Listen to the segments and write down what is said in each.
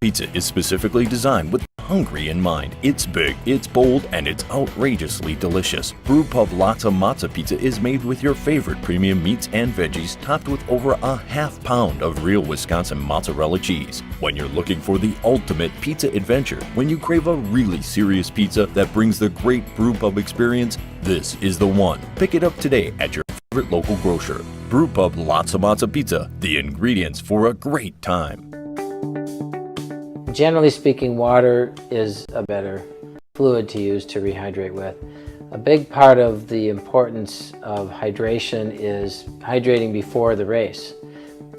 Pizza is specifically designed with the hungry in mind. It's big, it's bold, and it's outrageously delicious. Brewpub Lots of Matza Pizza is made with your favorite premium meats and veggies, topped with over a half pound of real Wisconsin mozzarella cheese. When you're looking for the ultimate pizza adventure, when you crave a really serious pizza that brings the great Brewpub experience, this is the one. Pick it up today at your favorite local grocer. Brewpub Lots of Matza Pizza, the ingredients for a great time. Generally speaking, water is a better fluid to use to rehydrate with. A big part of the importance of hydration is hydrating before the race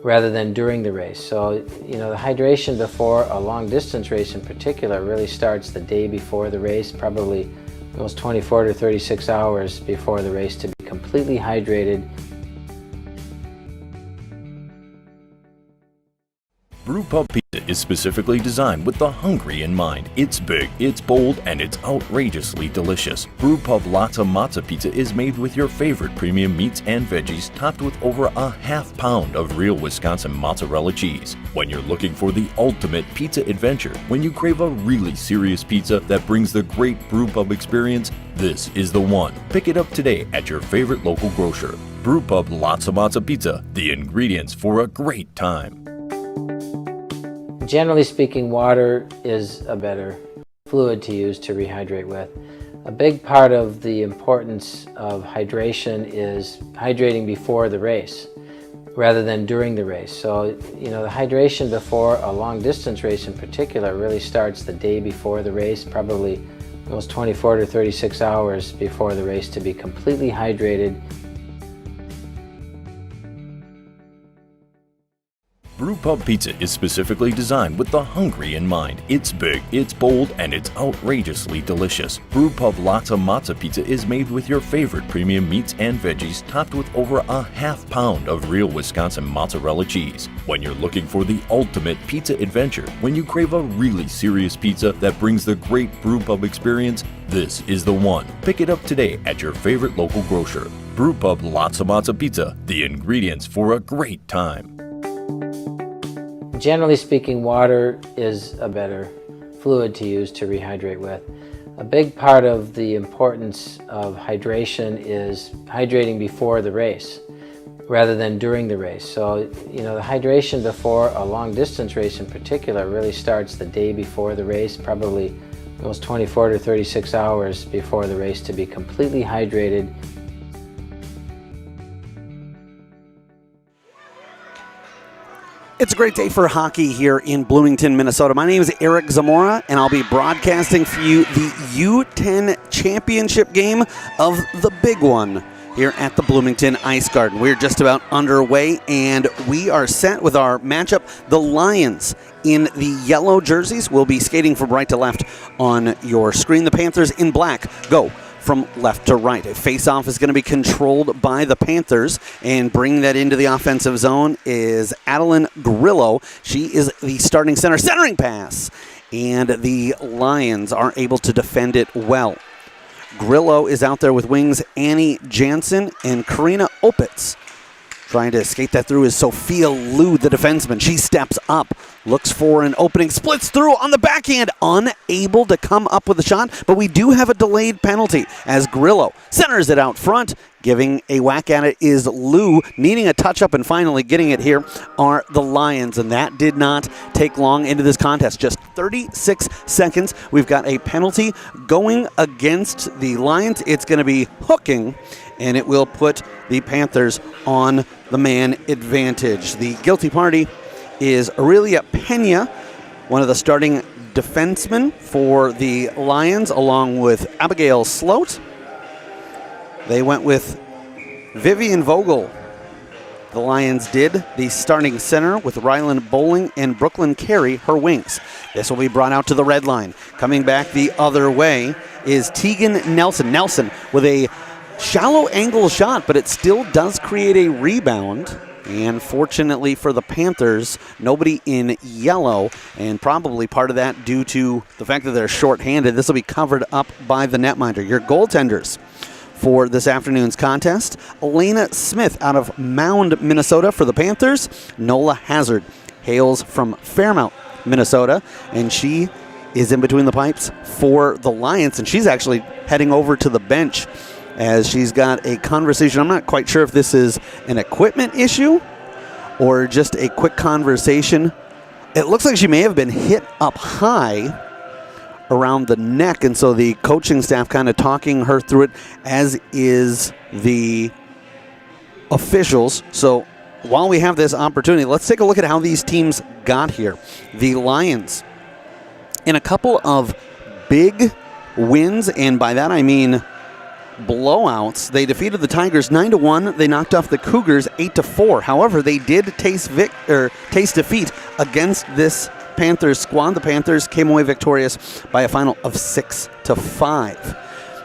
rather than during the race. So, the hydration before a long distance race in particular really starts the day before the race, probably almost 24 to 36 hours before the race, to be completely hydrated. Brewpub Pizza is specifically designed with the hungry in mind. It's big, it's bold, and it's outrageously delicious. Brewpub Lots of Matza Pizza is made with your favorite premium meats and veggies, topped with over a half pound of real Wisconsin mozzarella cheese. When you're looking for the ultimate pizza adventure, when you crave a really serious pizza that brings the great Brewpub experience, this is the one. Pick it up today at your favorite local grocer. Brewpub Lots of Matza Pizza, the ingredients for a great time. Generally speaking, water is a better fluid to use to rehydrate with. A big part of the importance of hydration is hydrating before the race rather than during the race. So, the hydration before a long distance race in particular really starts the day before the race, probably almost 24 to 36 hours before the race, to be completely hydrated. Brewpub Pizza is specifically designed with the hungry in mind. It's big, it's bold, and it's outrageously delicious. Brewpub Lots of Matza Pizza is made with your favorite premium meats and veggies, topped with over a half pound of real Wisconsin mozzarella cheese. When you're looking for the ultimate pizza adventure, when you crave a really serious pizza that brings the great Brewpub experience, this is the one. Pick it up today at your favorite local grocer. Brewpub Lots of Matza Pizza, the ingredients for a great time. Generally speaking, water is a better fluid to use to rehydrate with. A big part of the importance of hydration is hydrating before the race rather than during the race. So, the hydration before a long distance race in particular really starts the day before the race, probably almost 24 to 36 hours before the race, to be completely hydrated. It's a great day for hockey here in Bloomington, Minnesota. My name is Eric Zamora, and I'll be broadcasting for you the U10 championship game of the big one here at the Bloomington Ice Garden. We're just about underway, and we are set with our matchup. The Lions in the yellow jerseys will be skating from right to left on your screen. The Panthers in black go from left to right. A face-off is going to be controlled by the Panthers, and bringing that into the offensive zone is Adeline Grillo. She is the starting center. Centering pass, and the Lions are able to defend it well. Grillo is out there with wings Annie Jansen and Karina Opitz. Trying to skate that through is Sophia Liu, the defenseman. She steps up, looks for an opening, splits through on the backhand, unable to come up with a shot, but we do have a delayed penalty as Grillo centers it out front. Giving a whack at it is Liu, needing a touch-up, and finally getting it here are the Lions, and that did not take long into this contest. Just 36 seconds. We've got a penalty going against the Lions. It's going to be hooking, and it will put the Panthers on the man advantage. The guilty party is Aurelia Pena, one of the starting defensemen for the Lions, along with Abigail Sloat. They went with Vivian Vogel. The Lions did. The starting center with Ryland Bowling and Brooklyn Carey, her wings. This will be brought out to the red line. Coming back the other way is Tegan Nelson. Nelson with a shallow angle shot, but it still does create a rebound. And fortunately for the Panthers, nobody in yellow, and probably part of that due to the fact that they're shorthanded. This will be covered up by the netminder. Your goaltenders for this afternoon's contest: Elena Smith out of Mound, Minnesota for the Panthers. Nola Hazard hails from Fairmount, Minnesota, and she is in between the pipes for the Lions, and she's actually heading over to the bench as she's got a conversation. I'm not quite sure if this is an equipment issue or just a quick conversation. It looks like she may have been hit up high around the neck, and so the coaching staff kind of talking her through it, as is the officials. So while we have this opportunity, let's take a look at how these teams got here. The Lions, in a couple of big wins, and by that I mean blowouts, they defeated the Tigers 9-1. They knocked off the Cougars 8-4. However, they did taste defeat against this Panthers squad. The Panthers came away victorious by a final of 6-5.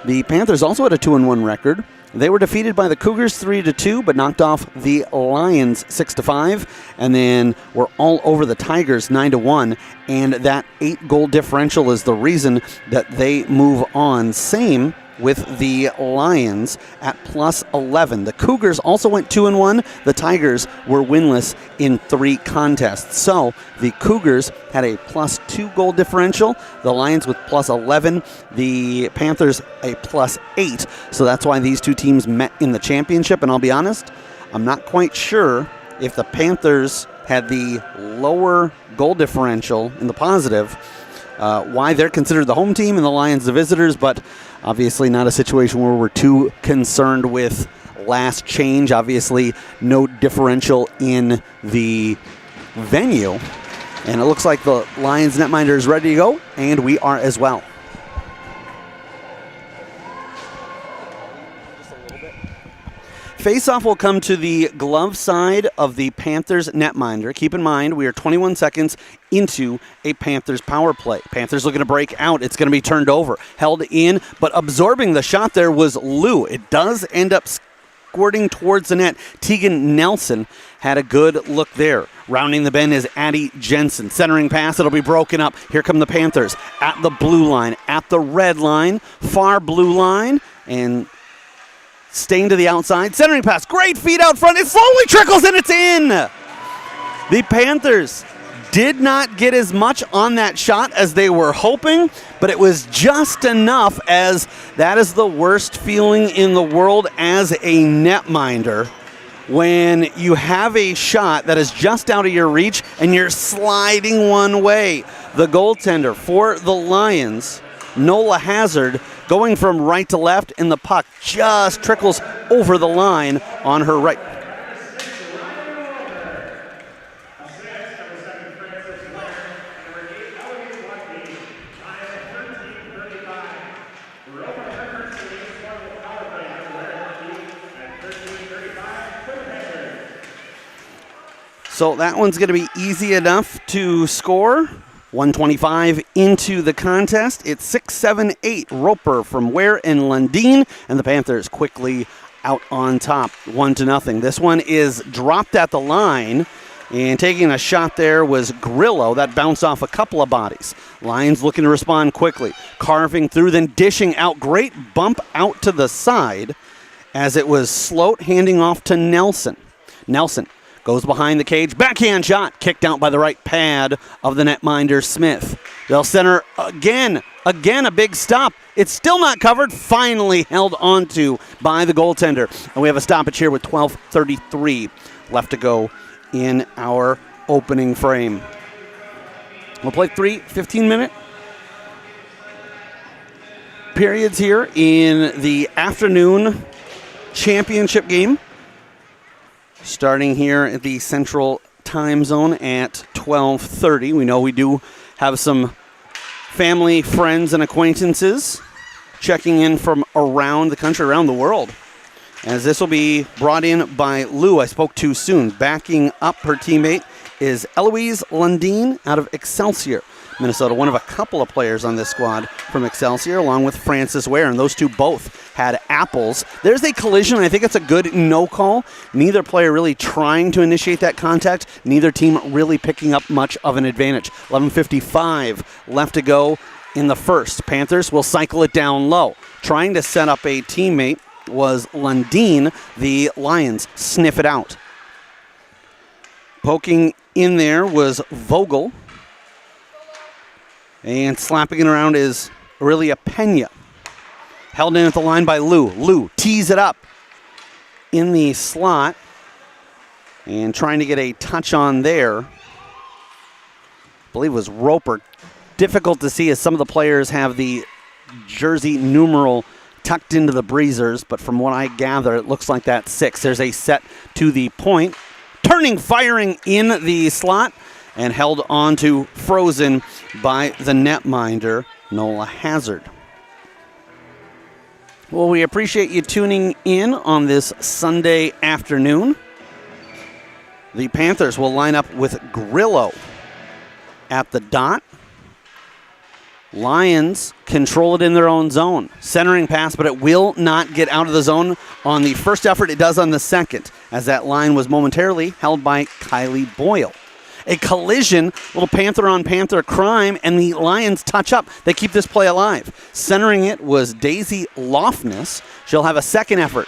The Panthers also had a 2-1 record. They were defeated by the Cougars 3-2, but knocked off the Lions 6-5, and then were all over the Tigers 9-1. And that 8-goal differential is the reason that they move on. Same with the Lions at +11. The Cougars also went 2-1. The Tigers were winless in 3 contests. So the Cougars had a +2 goal differential. The Lions with +11. The Panthers a +8. So that's why these two teams met in the championship. And I'll be honest, I'm not quite sure if the Panthers had the lower goal differential in the positive, why they're considered the home team and the Lions the visitors, but obviously not a situation where we're too concerned with last change. Obviously no differential in the venue. And it looks like the Lions netminder is ready to go, and we are as well. Face-off will come to the glove side of the Panthers netminder. Keep in mind, we are 21 seconds into a Panthers power play. Panthers looking to break out. It's going to be turned over. Held in, but absorbing the shot there was Lou. It does end up squirting towards the net. Tegan Nelson had a good look there. Rounding the bend is Addie Jensen. Centering pass, it'll be broken up. Here come the Panthers at the blue line, at the red line, far blue line, and staying to the outside. Centering pass, great feet out front. It slowly trickles and it's in. The Panthers did not get as much on that shot as they were hoping, but it was just enough, as that is the worst feeling in the world as a netminder, when you have a shot that is just out of your reach and you're sliding one way. The goaltender for the Lions, Nola Hazard, going from right to left, and the puck just trickles over the line on her right. So that one's going to be easy enough to score. 125 into the contest. It's 6-7-8. Roper from Ware and Lundeen, and the Panthers quickly out on top, 1-0. This one is dropped at the line, and taking a shot there was Grillo. That bounced off a couple of bodies. Lions looking to respond quickly, carving through, then dishing out. Great bump out to the side as it was Sloat handing off to Nelson. Nelson goes behind the cage. Backhand shot. Kicked out by the right pad of the netminder, Smith. They'll center again. Again, a big stop. It's still not covered. Finally held onto by the goaltender. And we have a stoppage here with 12:33 left to go in our opening frame. We'll play 3 15-minute periods here in the afternoon championship game, starting here at the Central Time Zone at 12:30. We know we do have some family, friends, and acquaintances checking in from around the country, around the world, as this will be brought in by Lou. I spoke too soon. Backing up her teammate is Eloise Lundeen out of Excelsior, Minnesota. One of a couple of players on this squad from Excelsior, along with Francis Ware, and those two both had apples. There's a collision. I think it's a good no call. Neither player really trying to initiate that contact. Neither team really picking up much of an advantage. 11:55 left to go in the first. Panthers will cycle it down low. Trying to set up a teammate was Lundeen. The Lions sniff it out. Poking in there was Vogel. And slapping it around is Aurelia Pena. Held in at the line by Lou. Lou tees it up in the slot and trying to get a touch on there. I believe it was Roper. Difficult to see as some of the players have the jersey numeral tucked into the breezers, but from what I gather, it looks like that's 6. There's a set to the point. Turning, firing in the slot, and held on to frozen by the netminder, Nola Hazard. Well, we appreciate you tuning in on this Sunday afternoon. The Panthers will line up with Grillo at the dot. Lions control it in their own zone. Centering pass, but it will not get out of the zone on the first effort. It does on the second, as that line was momentarily held by Kylie Boyle. A collision, little Panther-on-Panther crime, and the Lions touch up. They keep this play alive. Centering it was Daisy Lofness. She'll have a second effort.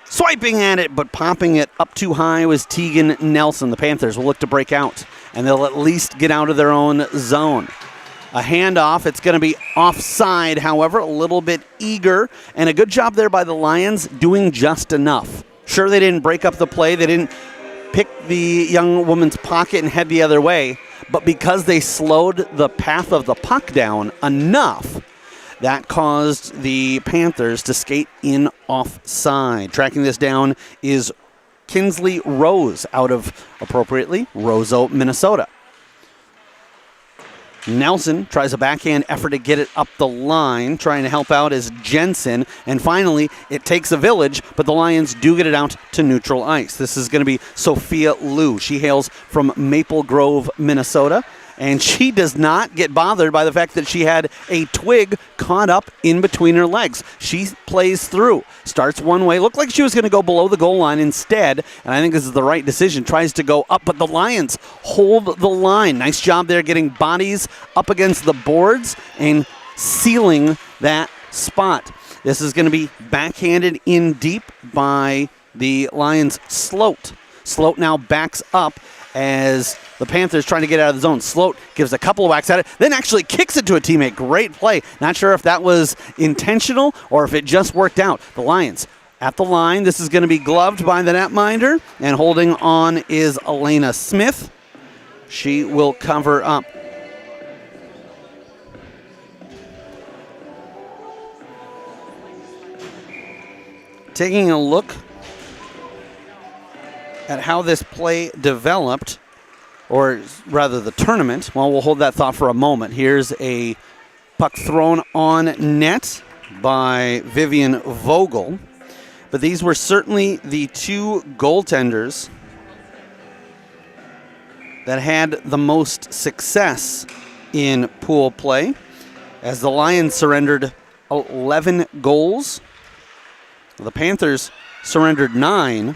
Swiping at it, but popping it up too high was Tegan Nelson. The Panthers will look to break out, and they'll at least get out of their own zone. A handoff. It's going to be offside, however, a little bit eager, and a good job there by the Lions doing just enough. Sure, they didn't break up the play. They didn't pick the young woman's pocket and head the other way, but because they slowed the path of the puck down enough, that caused the Panthers to skate in offside. Tracking this down is Kinsley Rose out of, appropriately, Roseau, Minnesota. Nelson tries a backhand effort to get it up the line. Trying to help out is Jensen. And finally, it takes a village, but the Lions do get it out to neutral ice. This is going to be Sophia Liu. She hails from Maple Grove, Minnesota. And she does not get bothered by the fact that she had a twig caught up in between her legs. She plays through. Starts one way. Looked like she was going to go below the goal line instead. And I think this is the right decision. Tries to go up, but the Lions hold the line. Nice job there getting bodies up against the boards and sealing that spot. This is going to be backhanded in deep by the Lions' Sloat. Sloat now backs up as the Panthers trying to get out of the zone. Sloat gives a couple of whacks at it, then actually kicks it to a teammate. Great play. Not sure if that was intentional or if it just worked out. The Lions at the line. This is going to be gloved by the netminder, and holding on is Elena Smith. She will cover up. Taking a look at how this play developed, or rather the tournament. Well, we'll hold that thought for a moment. Here's a puck thrown on net by Vivian Vogel. But these were certainly the two goaltenders that had the most success in pool play, as the Lions surrendered 11 goals. The Panthers surrendered 9.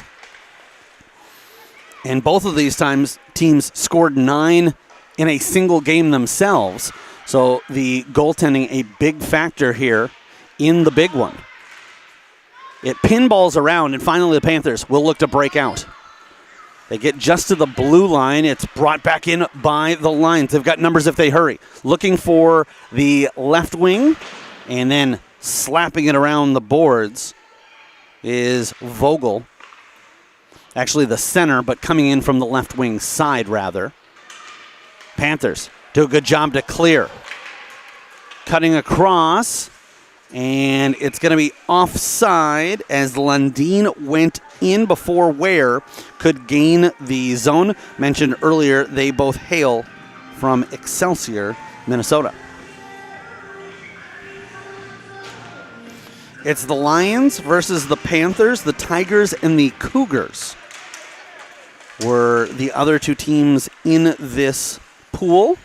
And both of these times, teams scored 9 in a single game themselves. So the goaltending, a big factor here in the big one. It pinballs around, and finally the Panthers will look to break out. They get just to the blue line. It's brought back in by the Lions. They've got numbers if they hurry. Looking for the left wing, and then slapping it around the boards is Vogel. Actually the center, but coming in from the left wing side, rather. Panthers do a good job to clear. Cutting across, and it's going to be offside as Lundin went in before Ware could gain the zone. Mentioned earlier, they both hail from Excelsior, Minnesota. It's the Lions versus the Panthers. The Tigers and the Cougars were the other two teams in this pool.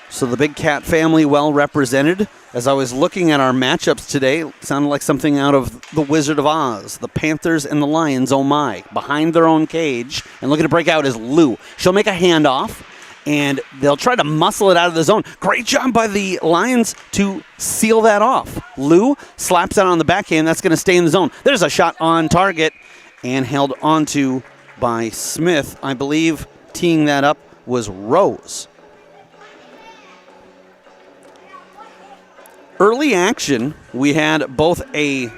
So the Big Cat family well represented. As I was looking at our matchups today, it sounded like something out of The Wizard of Oz. The Panthers and the Lions, oh my, behind their own cage. And looking to break out is Lou. She'll make a handoff, and they'll try to muscle it out of the zone. Great job by the Lions to seal that off. Lou slaps out on the backhand. That's going to stay in the zone. There's a shot on target and held onto by Smith. I believe teeing that up was Rose. early action, we had both a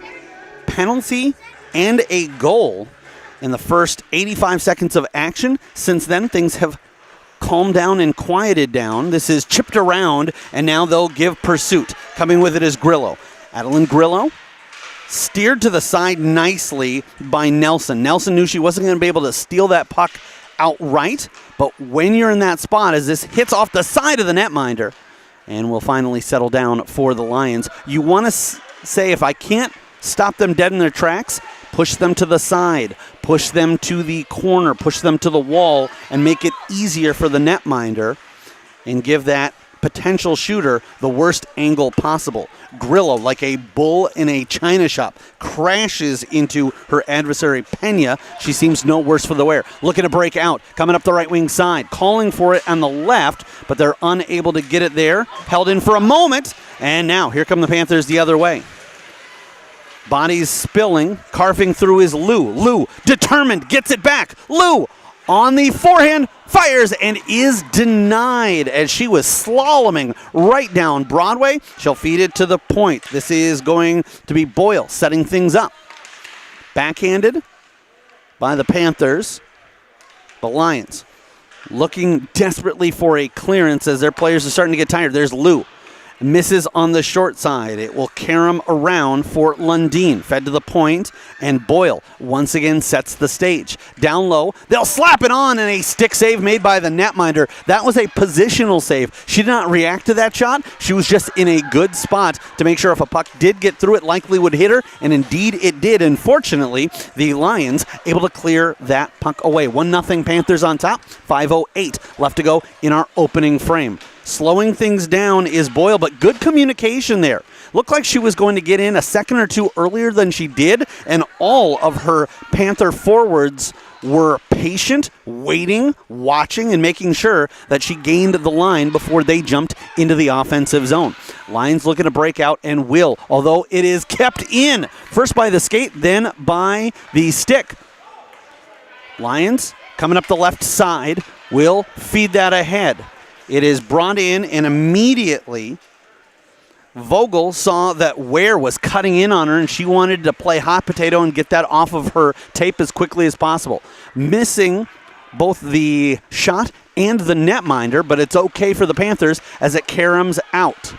penalty and a goal in the first 85 seconds of action. Since then, things have calmed down and quieted down. This is chipped around, and now they'll give pursuit. Coming with it is Grillo. Adeline Grillo steered to the side nicely by Nelson. Nelson knew she wasn't going to be able to steal that puck outright, but when you're in that spot, as this hits off the side of the netminder, and will finally settle down for the Lions. You want to say, if I can't stop them dead in their tracks, push them to the side, push them to the corner, push them to the wall, and make it easier for the netminder and give that potential shooter the worst angle possible. Grillo, like a bull in a china shop, crashes into her adversary, Pena. She seems no worse for the wear. Looking to break out, coming up the right wing side, calling for it on the left, but they're unable to get it there. Held in for a moment, and now here come the Panthers the other way. Bodies spilling, carving through is Lou. Lou, determined, gets it back. Lou, on the forehand, fires and is denied as she was slaloming right down Broadway. She'll feed it to the point. This is going to be Boyle setting things up. Backhanded by the Panthers. The Lions looking desperately for a clearance as their players are starting to get tired. There's Lou. Misses on the short side. It will carom around for Lundeen. Fed to the point, and Boyle once again sets the stage. Down low, they'll slap it on, and a stick save made by the netminder. That was a positional save. She did not react to that shot. She was just in a good spot to make sure if a puck did get through, it likely would hit her, and indeed it did. Unfortunately, the Lions able to clear that puck away. 1-0 Panthers on top. 5:08 left to go in our opening frame. Slowing things down is Boyle, but good communication there. Looked like she was going to get in a second or two earlier than she did, and all of her Panther forwards were patient, waiting, watching, and making sure that she gained the line before they jumped into the offensive zone. Lions looking to break out and will, although it is kept in. First by the skate, then by the stick. Lions coming up the left side will feed that ahead. It is brought in, and immediately Vogel saw that Ware was cutting in on her, and she wanted to play hot potato and get that off of her tape as quickly as possible. Missing both the shot and the netminder, but it's okay for the Panthers as it caroms out.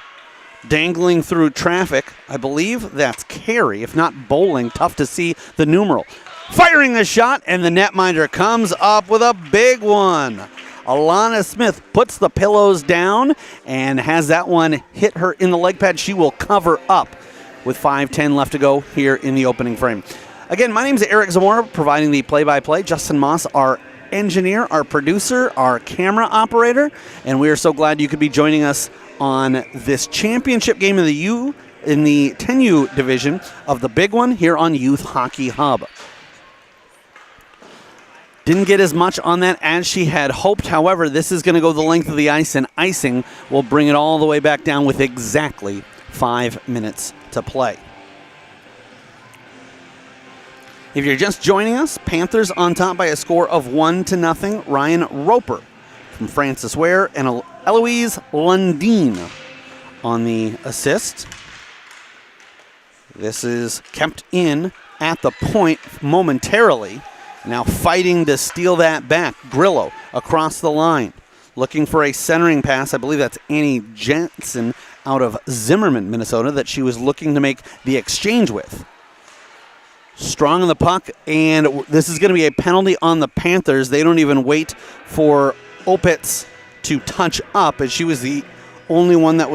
Dangling through traffic, I believe that's Carey, if not Bowling. Tough to see the numeral. Firing the shot, and the netminder comes up with a big one. Alana Smith puts the pillows down and has that one hit her in the leg pad. She will cover up with 5:10 left to go here in the opening frame. Again, my name is Eric Zamora, providing the play-by-play. Justin Moss, our engineer, our producer, our camera operator, and we are so glad you could be joining us on this championship game in the 10U division of the big one here on Youth Hockey Hub. Didn't get as much on that as she had hoped. However, this is going to go the length of the ice, and icing will bring it all the way back down with exactly 5 minutes to play. If you're just joining us, Panthers on top by a score of 1-0. Ryan Roper from Francis Ware and Eloise Lundeen on the assist. This is kept in at the point momentarily. Now fighting to steal that back. Grillo across the line. Looking for a centering pass. I believe that's Annie Jensen out of Zimmerman, Minnesota, that she was looking to make the exchange with. Strong on the puck, and this is going to be a penalty on the Panthers. They don't even wait for Opitz to touch up, as she was the only one that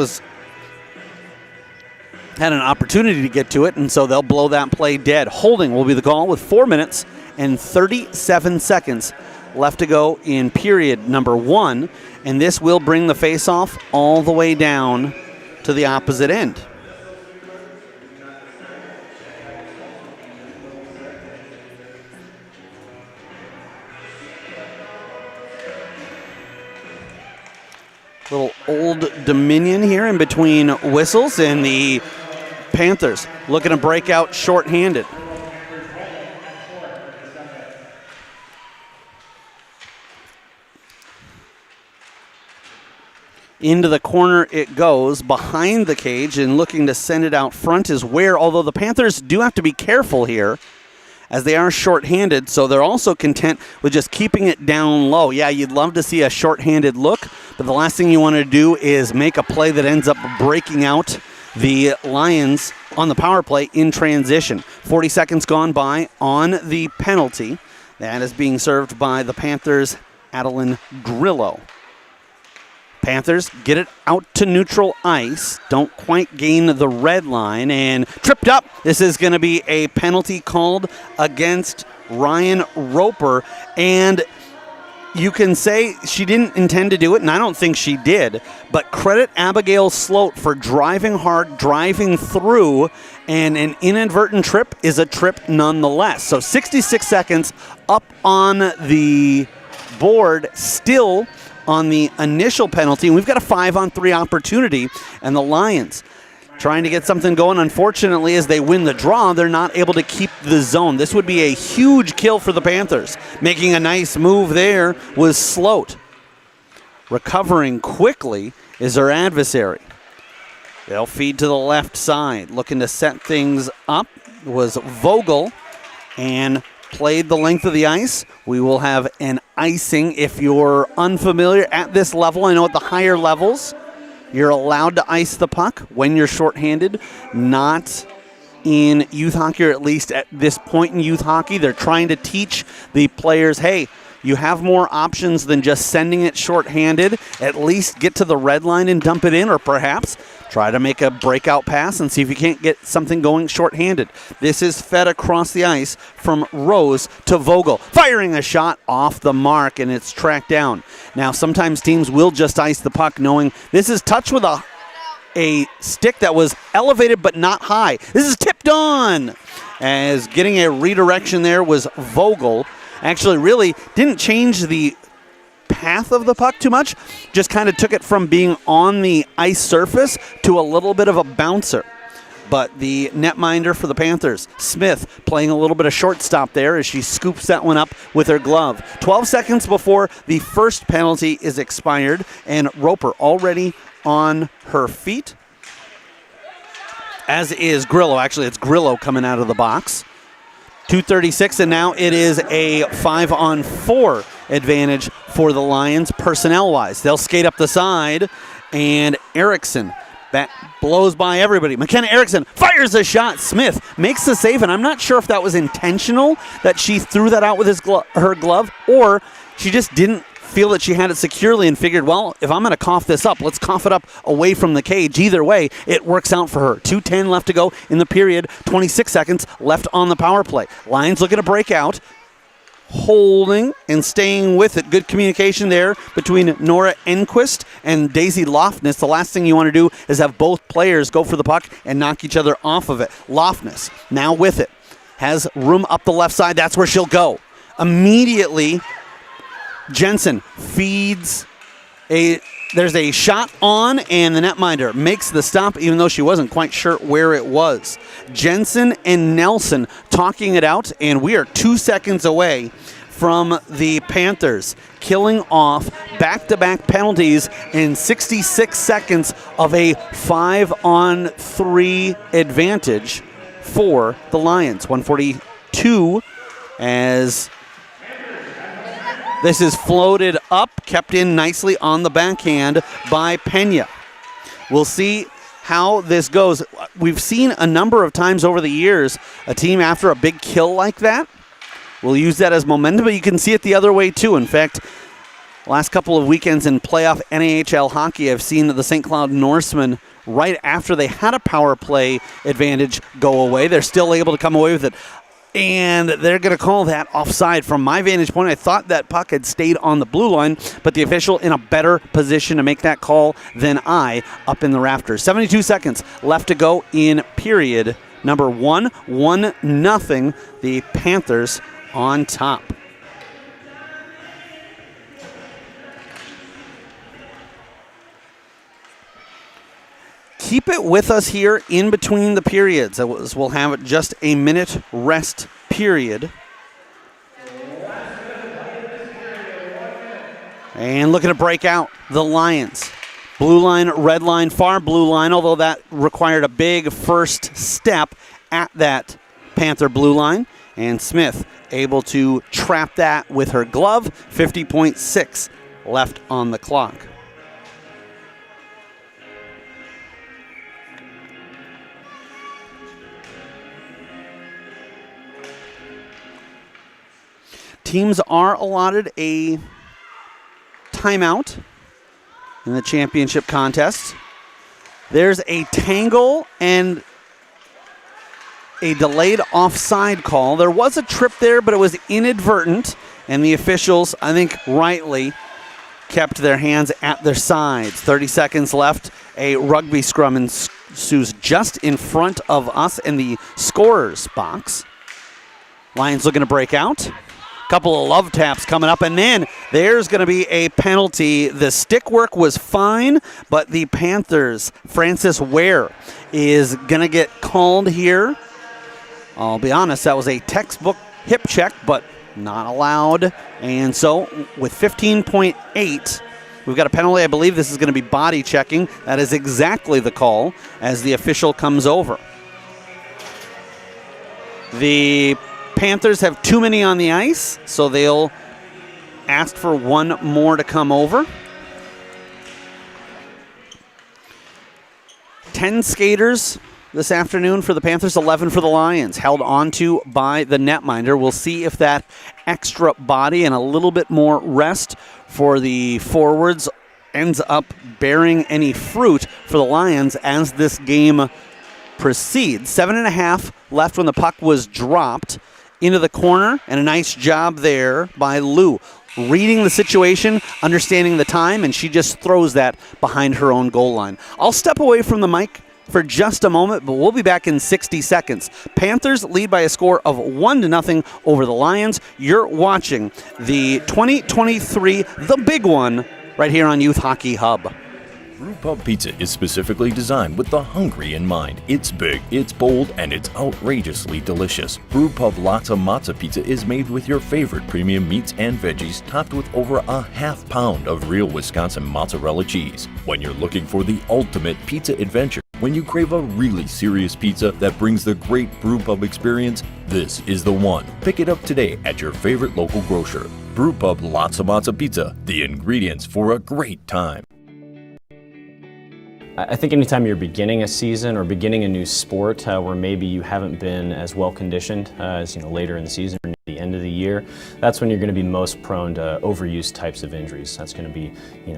had an opportunity to get to it, and so they'll blow that play dead. Holding will be the call with 4 minutes and 37 seconds left to go in period number 1, and this will bring the face-off all the way down to the opposite end. Little Old Dominion here in between whistles, and the Panthers looking to break out shorthanded. Into the corner it goes, behind the cage, and looking to send it out front is Ware, although the Panthers do have to be careful here as they are shorthanded, so they're also content with just keeping it down low. Yeah, you'd love to see a shorthanded look, but the last thing you want to do is make a play that ends up breaking out the Lions on the power play in transition. 40 seconds gone by on the penalty. That is being served by the Panthers' Adeline Grillo. Panthers get it out to neutral ice. Don't quite gain the red line and tripped up. This is going to be a penalty called against Ryan Roper. And you can say she didn't intend to do it, and I don't think she did. But credit Abigail Sloat for driving hard, driving through, and an inadvertent trip is a trip nonetheless. So 66 seconds up on the board still on the initial penalty. We've got a 5-on-3 opportunity, and the Lions trying to get something going. Unfortunately, as they win the draw, they're not able to keep the zone. This would be a huge kill for the Panthers. Making a nice move there was Sloat. Recovering quickly is her adversary. They'll feed to the left side. Looking to set things up was Vogel, and played the length of the ice. We will have an icing. If you're unfamiliar at this level, I know at the higher levels, you're allowed to ice the puck when you're shorthanded. Not in youth hockey, or at least at this point in youth hockey. They're trying to teach the players, hey, you have more options than just sending it shorthanded. At least get to the red line and dump it in, or perhaps try to make a breakout pass and see if you can't get something going shorthanded. This is fed across the ice from Rose to Vogel, firing a shot off the mark, and it's tracked down. Now, sometimes teams will just ice the puck knowing this is touched with a stick that was elevated but not high. This is tipped on, as getting a redirection there was Vogel. Actually really didn't change the path of the puck too much, just kind of took it from being on the ice surface to a little bit of a bouncer. But the netminder for the Panthers, Smith, playing a little bit of shortstop there as she scoops that one up with her glove. 12 seconds before the first penalty is expired, and Roper already on her feet, as is Grillo. Actually, it's Grillo coming out of the box. 2:36, and now it is a 5-on-4 advantage for the Lions personnel-wise. They'll skate up the side, and Erickson that blows by everybody. McKenna Erickson fires a shot. Smith makes the save, and I'm not sure if that was intentional that she threw that out with her glove, or she just didn't feel that she had it securely and figured, well, if I'm going to cough this up, let's cough it up away from the cage. Either way, it works out for her. 2:10 left to go in the period. 26 seconds left on the power play. Lions looking to break out. Holding and staying with it. Good communication there between Nora Enquist and Daisy Lofness. The last thing you want to do is have both players go for the puck and knock each other off of it. Lofness now with it. Has room up the left side. That's where she'll go. Immediately, Jensen feeds there's a shot on, and the netminder makes the stop even though she wasn't quite sure where it was. Jensen and Nelson talking it out, and we are 2 seconds away from the Panthers killing off back-to-back penalties in 66 seconds of a 5-on-3 advantage for the Lions. 142 as this is floated up, kept in nicely on the backhand by Pena. We'll see how this goes. We've seen a number of times over the years a team after a big kill like that will use that as momentum, but you can see it the other way too. In fact, last couple of weekends in playoff NAHL hockey, I've seen the St. Cloud Norsemen, right after they had a power play advantage, go away. They're still able to come away with it. And they're going to call that offside. From my vantage point, I thought that puck had stayed on the blue line, but the official in a better position to make that call than I up in the rafters. 72 seconds left to go in period number 1. 1-0, the Panthers on top. Keep it with us here in between the periods. We'll have just a minute rest period. And looking to break out the Lions. Blue line, red line, far blue line, although that required a big first step at that Panther blue line. And Smith able to trap that with her glove. 50.6 left on the clock. Teams are allotted a timeout in the championship contest. There's a tangle and a delayed offside call. There was a trip there, but it was inadvertent, and the officials, I think rightly, kept their hands at their sides. 30 seconds left. A rugby scrum ensues just in front of us in the scorer's box. Lions looking to break out. Couple of love taps coming up, and then there's going to be a penalty. The stick work was fine, but the Panthers, Francis Ware, is going to get called here. I'll be honest, that was a textbook hip check, but not allowed. And so with 15.8, we've got a penalty. I believe this is going to be body checking. That is exactly the call as the official comes over. The Panthers have too many on the ice, so they'll ask for one more to come over. 10 skaters this afternoon for the Panthers, 11 for the Lions, held onto by the netminder. We'll see if that extra body and a little bit more rest for the forwards ends up bearing any fruit for the Lions as this game proceeds. 7.5 left when the puck was dropped into the corner, and a nice job there by Lou. Reading the situation, understanding the time, and she just throws that behind her own goal line. I'll step away from the mic for just a moment, but we'll be back in 60 seconds. Panthers lead by a score of 1-0 over the Lions. You're watching the 2023 The Big One right here on Youth Hockey Hub. Brewpub Pizza is specifically designed with the hungry in mind. It's big, it's bold, and it's outrageously delicious. Brewpub Lotta Matza Pizza is made with your favorite premium meats and veggies, topped with over a half pound of real Wisconsin mozzarella cheese. When you're looking for the ultimate pizza adventure, when you crave a really serious pizza that brings the great Brewpub experience, this is the one. Pick it up today at your favorite local grocer. Brewpub Lotta Matza Pizza, the ingredients for a great time. I think anytime you're beginning a season or beginning a new sport where maybe you haven't been as well conditioned as later in the season or near the end of the year, that's when you're going to be most prone to overuse types of injuries. That's going to be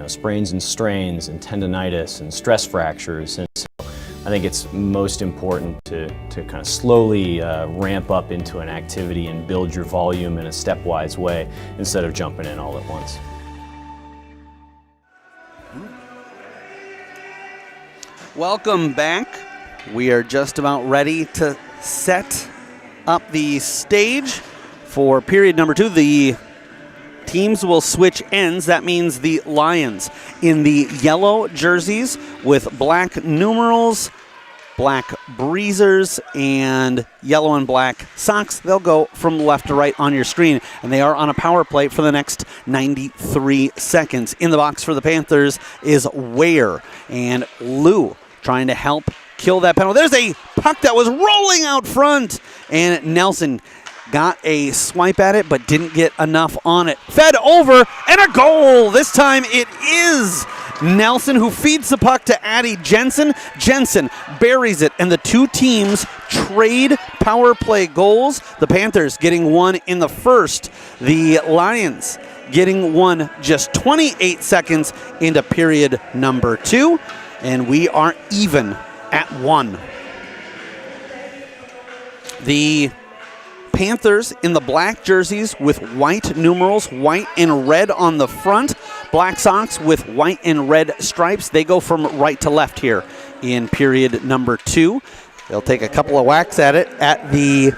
sprains and strains and tendonitis and stress fractures. And so I think it's most important to kind of slowly ramp up into an activity and build your volume in a stepwise way instead of jumping in all at once. Welcome back. We are just about ready to set up the stage for period number 2. The teams will switch ends. That means the Lions in the yellow jerseys with black numerals, black breezers, and yellow and black socks. They'll go from left to right on your screen, and they are on a power play for the next 93 seconds. In the box for the Panthers is Ware and Lou trying to help kill that penalty. There's a puck that was rolling out front, and Nelson got a swipe at it but didn't get enough on it. Fed over, and a goal! This time it is Nelson who feeds the puck to Addie Jensen. Jensen buries it, and the two teams trade power play goals. The Panthers getting one in the first. The Lions getting one just 28 seconds into period number 2. And we are even at 1. The Panthers in the black jerseys with white numerals, white and red on the front. Black socks with white and red stripes. They go from right to left here in period number 2. They'll take a couple of whacks at it at the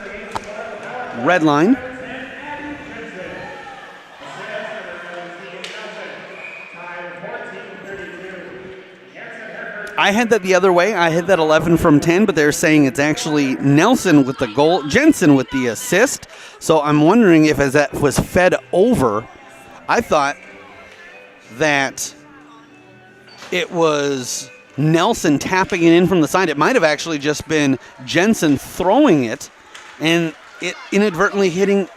red line. I had that the other way. I had that 11 from 10, but they're saying it's actually Nelson with the goal, Jensen with the assist. So I'm wondering if as that was fed over, I thought that it was Nelson tapping it in from the side. It might have actually just been Jensen throwing it and it inadvertently hitting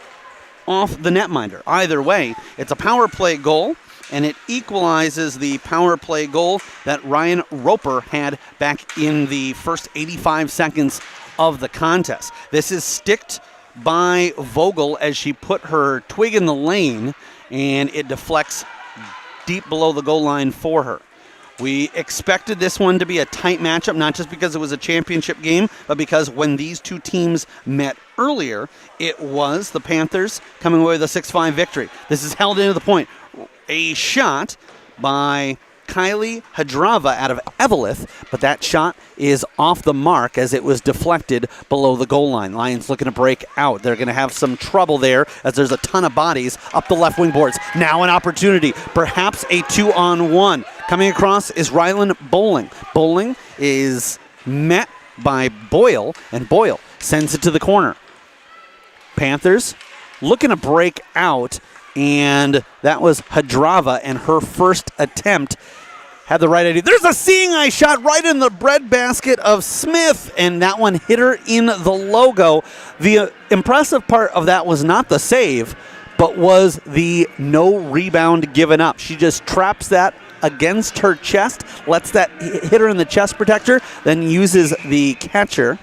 off the netminder. Either way, it's a power play goal, and it equalizes the power play goal that Ryan Roper had back in the first 85 seconds of the contest. This is sticked by Vogel as she put her twig in the lane, and it deflects deep below the goal line for her. We expected this one to be a tight matchup, not just because it was a championship game, but because when these two teams met earlier, it was the Panthers coming away with a 6-5 victory. This is held into the point. A shot by Kylie Hadrava out of Eveleth, but that shot is off the mark as it was deflected below the goal line. Lions looking to break out. They're going to have some trouble there as there's a ton of bodies up the left wing boards. Now an opportunity, perhaps a 2-on-1. Coming across is Rylan Bowling. Bowling is met by Boyle, and Boyle sends it to the corner. Panthers looking to break out, and that was Hadrava, and her first attempt had the right idea. There's a seeing eye shot right in the breadbasket of Smith, and that one hit her in the logo. The impressive part of that was not the save, but was the no rebound given up. She just traps that against her chest, lets that hit her in the chest protector, then uses the catcher.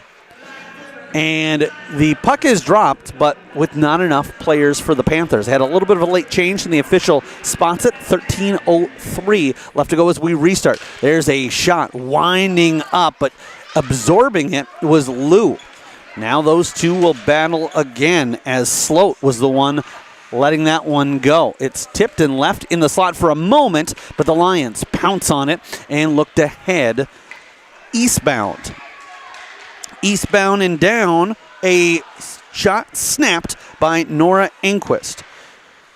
And the puck is dropped, but with not enough players for the Panthers. Had a little bit of a late change, and the official spots it. 13:03 left to go as we restart. There's a shot winding up, but absorbing it was Lou. Now those two will battle again as Sloat was the one letting that one go. It's tipped and left in the slot for a moment, but the Lions pounce on it and look to head eastbound. Eastbound and down, a shot snapped by Nora Enquist.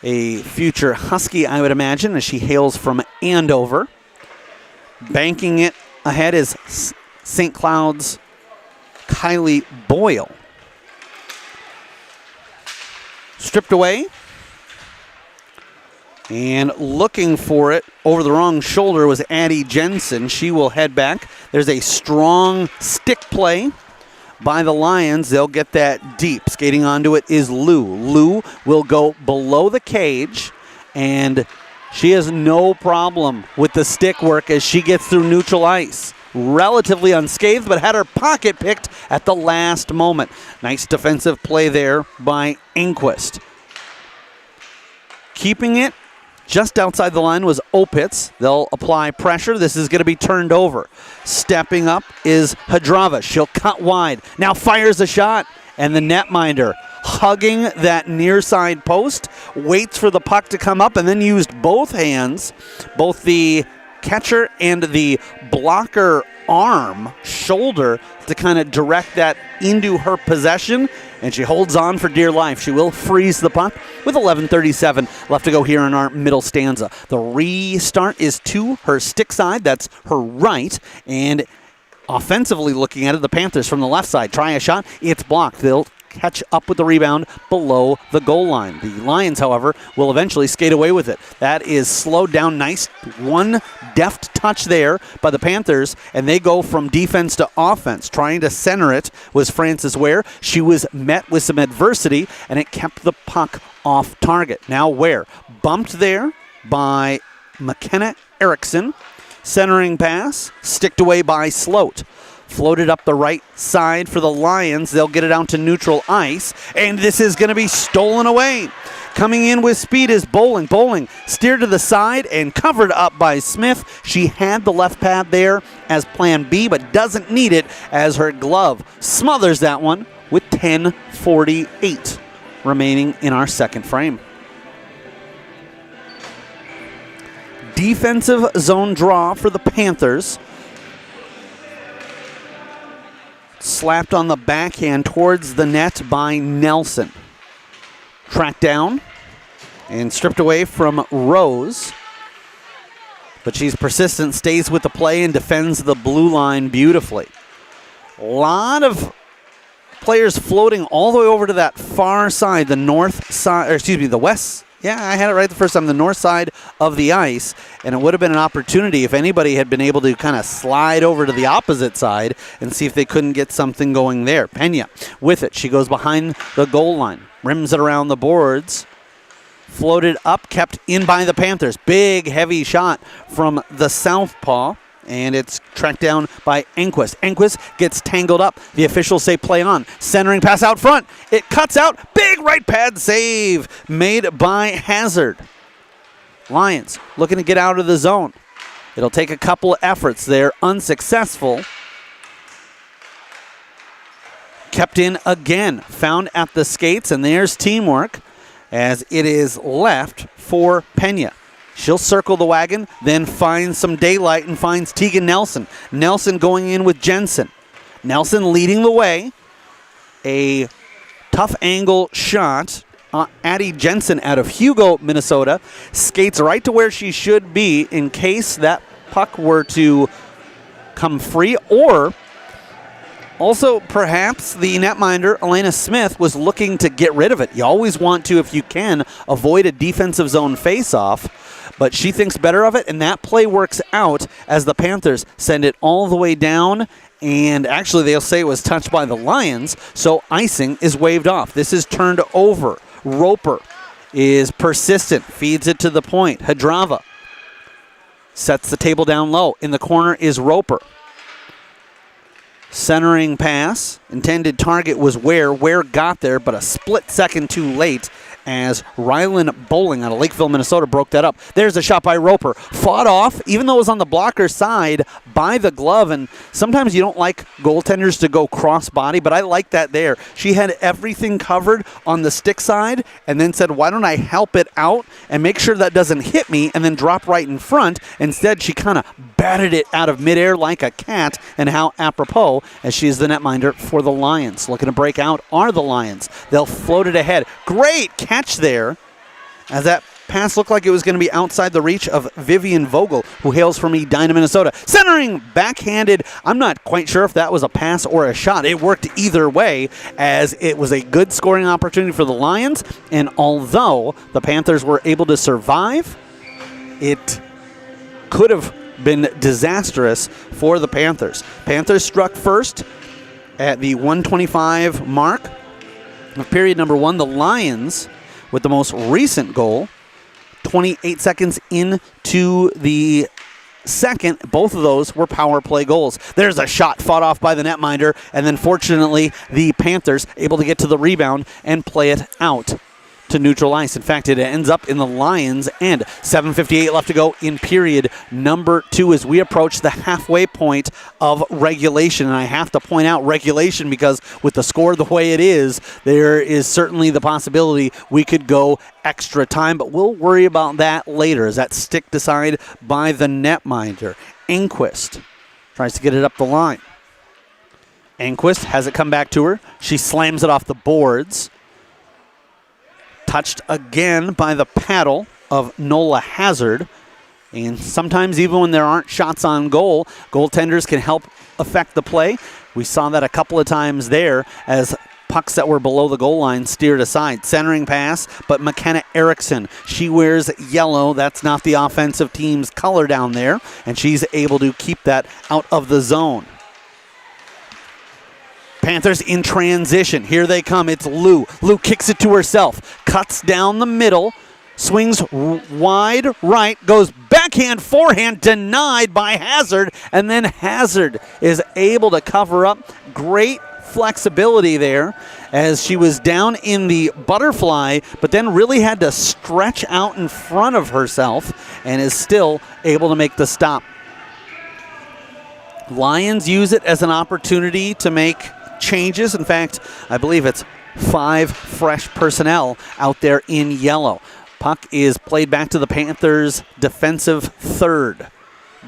A future Husky, I would imagine, as she hails from Andover. Banking it ahead is St. Cloud's Kylie Boyle. Stripped away. And looking for it over the wrong shoulder was Addie Jensen. She will head back. There's a strong stick play by the Lions. They'll get that deep. Skating onto it is Lou. Lou will go below the cage, and she has no problem with the stick work as she gets through neutral ice. Relatively unscathed, but had her pocket picked at the last moment. Nice defensive play there by Enquist. Keeping it just outside the line was Opitz. They'll apply pressure. This is going to be turned over. Stepping up is Hadrava. She'll cut wide. Now fires a shot, and the netminder hugging that near side post, waits for the puck to come up, and then used both hands, both the catcher and the blocker arm, shoulder, to kind of direct that into her possession, and she holds on for dear life. She will freeze the puck with 11:37 left to go here in our middle stanza. The restart is to her stick side. That's her right, and offensively looking at it, the Panthers from the left side try a shot. It's blocked. They'll catch up with the rebound below the goal line. The Lions, however, will eventually skate away with it. That is slowed down. Nice one deft touch there by the Panthers, and they go from defense to offense. Trying to center it was Frances Ware. She was met with some adversity, and it kept the puck off target. Now Ware bumped there by McKenna Erickson. Centering pass, sticked away by Sloat. Floated up the right side for the Lions. They'll get it out to neutral ice, and this is going to be stolen away. Coming in with speed is Bowling. Bowling steered to the side and covered up by Smith. She had the left pad there as plan B, but doesn't need it as her glove smothers that one with 10:48 remaining in our second frame. Defensive zone draw for the Panthers. Slapped on the backhand towards the net by Nelson. Tracked down and stripped away from Rose. But she's persistent, stays with the play, and defends the blue line beautifully. A lot of players floating all the way over to that far side, the north side, or excuse me, the west Yeah, I had it right the first time, the north side of the ice, and it would have been an opportunity if anybody had been able to kind of slide over to the opposite side and see if they couldn't get something going there. Pena with it. She goes behind the goal line, rims it around the boards, floated up, kept in by the Panthers. Big, heavy shot from the southpaw, and it's tracked down by Enquist. Enquist gets tangled up. The officials say play on. Centering pass out front. It cuts out. Big right pad save made by Hazard. Lions looking to get out of the zone. It'll take a couple of efforts there. Unsuccessful. Kept in again. Found at the skates, and there's teamwork as it is left for Pena. She'll circle the wagon, then finds some daylight and finds Tegan Nelson. Nelson going in with Jensen. Nelson leading the way. A tough angle shot. Addie Jensen out of Hugo, Minnesota, skates right to where she should be in case that puck were to come free, or also perhaps the netminder, Elena Smith, was looking to get rid of it. You always want to, if you can, avoid a defensive zone face-off. But she thinks better of it, and that play works out as the Panthers send it all the way down, and actually they'll say it was touched by the Lions, so icing is waved off. This is turned over. Roper is persistent, feeds it to the point. Hadrava sets the table down low. In the corner is Roper. Centering pass. Intended target was Ware. Ware got there, but a split second too late as Rylan Bowling out of Lakeville, Minnesota broke that up. There's a shot by Roper. Fought off, even though it was on the blocker side, by the glove. And sometimes you don't like goaltenders to go cross-body, but I like that there. She had everything covered on the stick side and then said, why don't I help it out and make sure that doesn't hit me and then drop right in front. Instead, she kind of batted it out of midair like a cat, and how apropos as she's the netminder for the Lions. Looking to break out are the Lions. They'll float it ahead. Great catch there as that pass looked like it was going to be outside the reach of Vivian Vogel, who hails from Edina, Minnesota. Centering, backhanded. I'm not quite sure if that was a pass or a shot. It worked either way, as it was a good scoring opportunity for the Lions, and although the Panthers were able to survive, it could have been disastrous for the Panthers. Panthers struck first at the 1:25 mark of period number one. The Lions, with the most recent goal, 28 seconds into the second, both of those were power play goals. There's a shot fought off by the netminder, and then fortunately the Panthers able to get to the rebound and play it out to neutral ice. In fact, it ends up in the Lions' end. 7:58 left to go in period number two as we approach the halfway point of regulation. And I have to point out regulation because with the score the way it is, there is certainly the possibility we could go extra time, but we'll worry about that later as that stick decided by the netminder. Enquist tries to get it up the line. Enquist has it come back to her. She slams it off the boards. Touched again by the paddle of Nola Hazard. And sometimes even when there aren't shots on goal, goaltenders can help affect the play. We saw that a couple of times there as pucks that were below the goal line steered aside. Centering pass, but McKenna Erickson, she wears yellow. That's not the offensive team's color down there, and she's able to keep that out of the zone. Panthers in transition. Here they come. It's Lou. Lou kicks it to herself. Cuts down the middle. Swings wide right. Goes backhand, forehand. Denied by Hazard. And then Hazard is able to cover up. Great flexibility there as she was down in the butterfly, but then really had to stretch out in front of herself and is still able to make the stop. Lions use it as an opportunity to make changes. In fact, I believe it's 5 fresh personnel out there in yellow. Puck is played back to the Panthers' defensive third.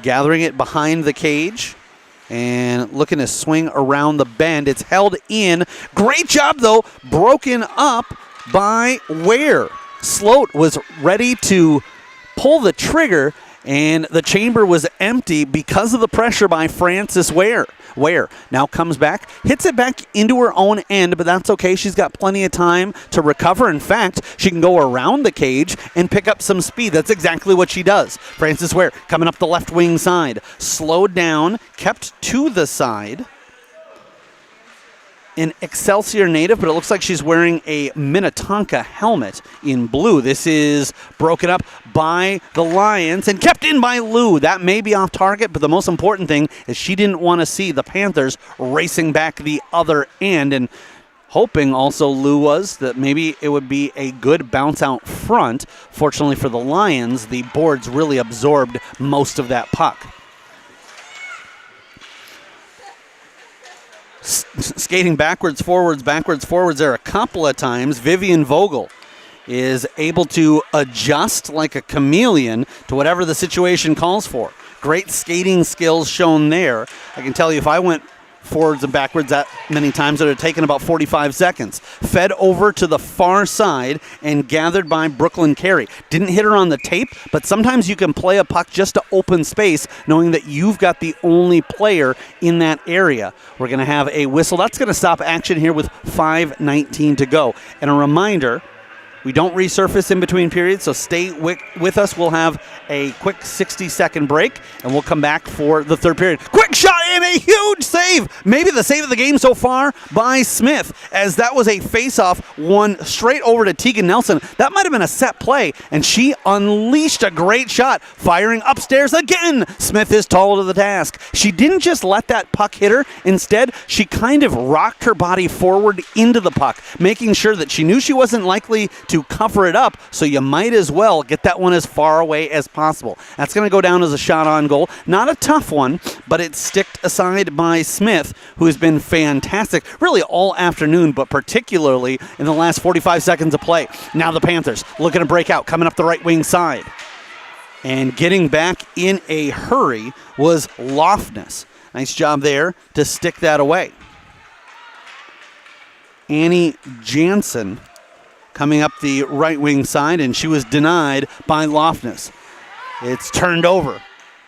Gathering it behind the cage and looking to swing around the bend. It's held in. Great job, though. Broken up by Ware. Sloat was ready to pull the trigger And the chamber was empty because of the pressure by Frances Ware. Ware now comes back, hits it back into her own end, but that's okay. She's got plenty of time to recover. In fact, she can go around the cage and pick up some speed. That's exactly what she does. Frances Ware coming up the left wing side. Slowed down, kept to the side. An Excelsior native, but it looks like she's wearing a Minnetonka helmet in blue. This is broken up by the Lions and kept in by Lou. That may be off target, but the most important thing is she didn't want to see the Panthers racing back the other end, and hoping also Lou was that maybe it would be a good bounce out front. Fortunately for the Lions, the boards really absorbed most of that puck. Skating backwards, forwards there a couple of times. Vivian Vogel is able to adjust like a chameleon to whatever the situation calls for. Great skating skills shown there. I can tell you if I went forwards and backwards that many times, it would have taken about 45 seconds. Fed over to the far side and gathered by Brooklyn Carey. Didn't hit her on the tape, but sometimes you can play a puck just to open space, knowing that you've got the only player in that area. We're going to have a whistle. That's going to stop action here with 5:19 to go. And a reminder, we don't resurface in between periods, so stay with us. We'll have a quick 60-second break, and we'll come back for the third period. Quick shot and a huge save! Maybe the save of the game so far by Smith, as that was a face-off, one straight over to Tegan Nelson. That might have been a set play, and she unleashed a great shot, firing upstairs again. Smith is tall to the task. She didn't just let that puck hit her. Instead, she kind of rocked her body forward into the puck, making sure that she knew she wasn't likely to cover it up, so you might as well get that one as far away as possible. That's going to go down as a shot on goal. Not a tough one, but it's sticked aside by Smith, who has been fantastic really all afternoon, but particularly in the last 45 seconds of play. Now the Panthers looking to break out, coming up the right wing side. And getting back in a hurry was Lofness. Nice job there to stick that away. Annie Jansen coming up the right wing side, and she was denied by Lofness. It's turned over.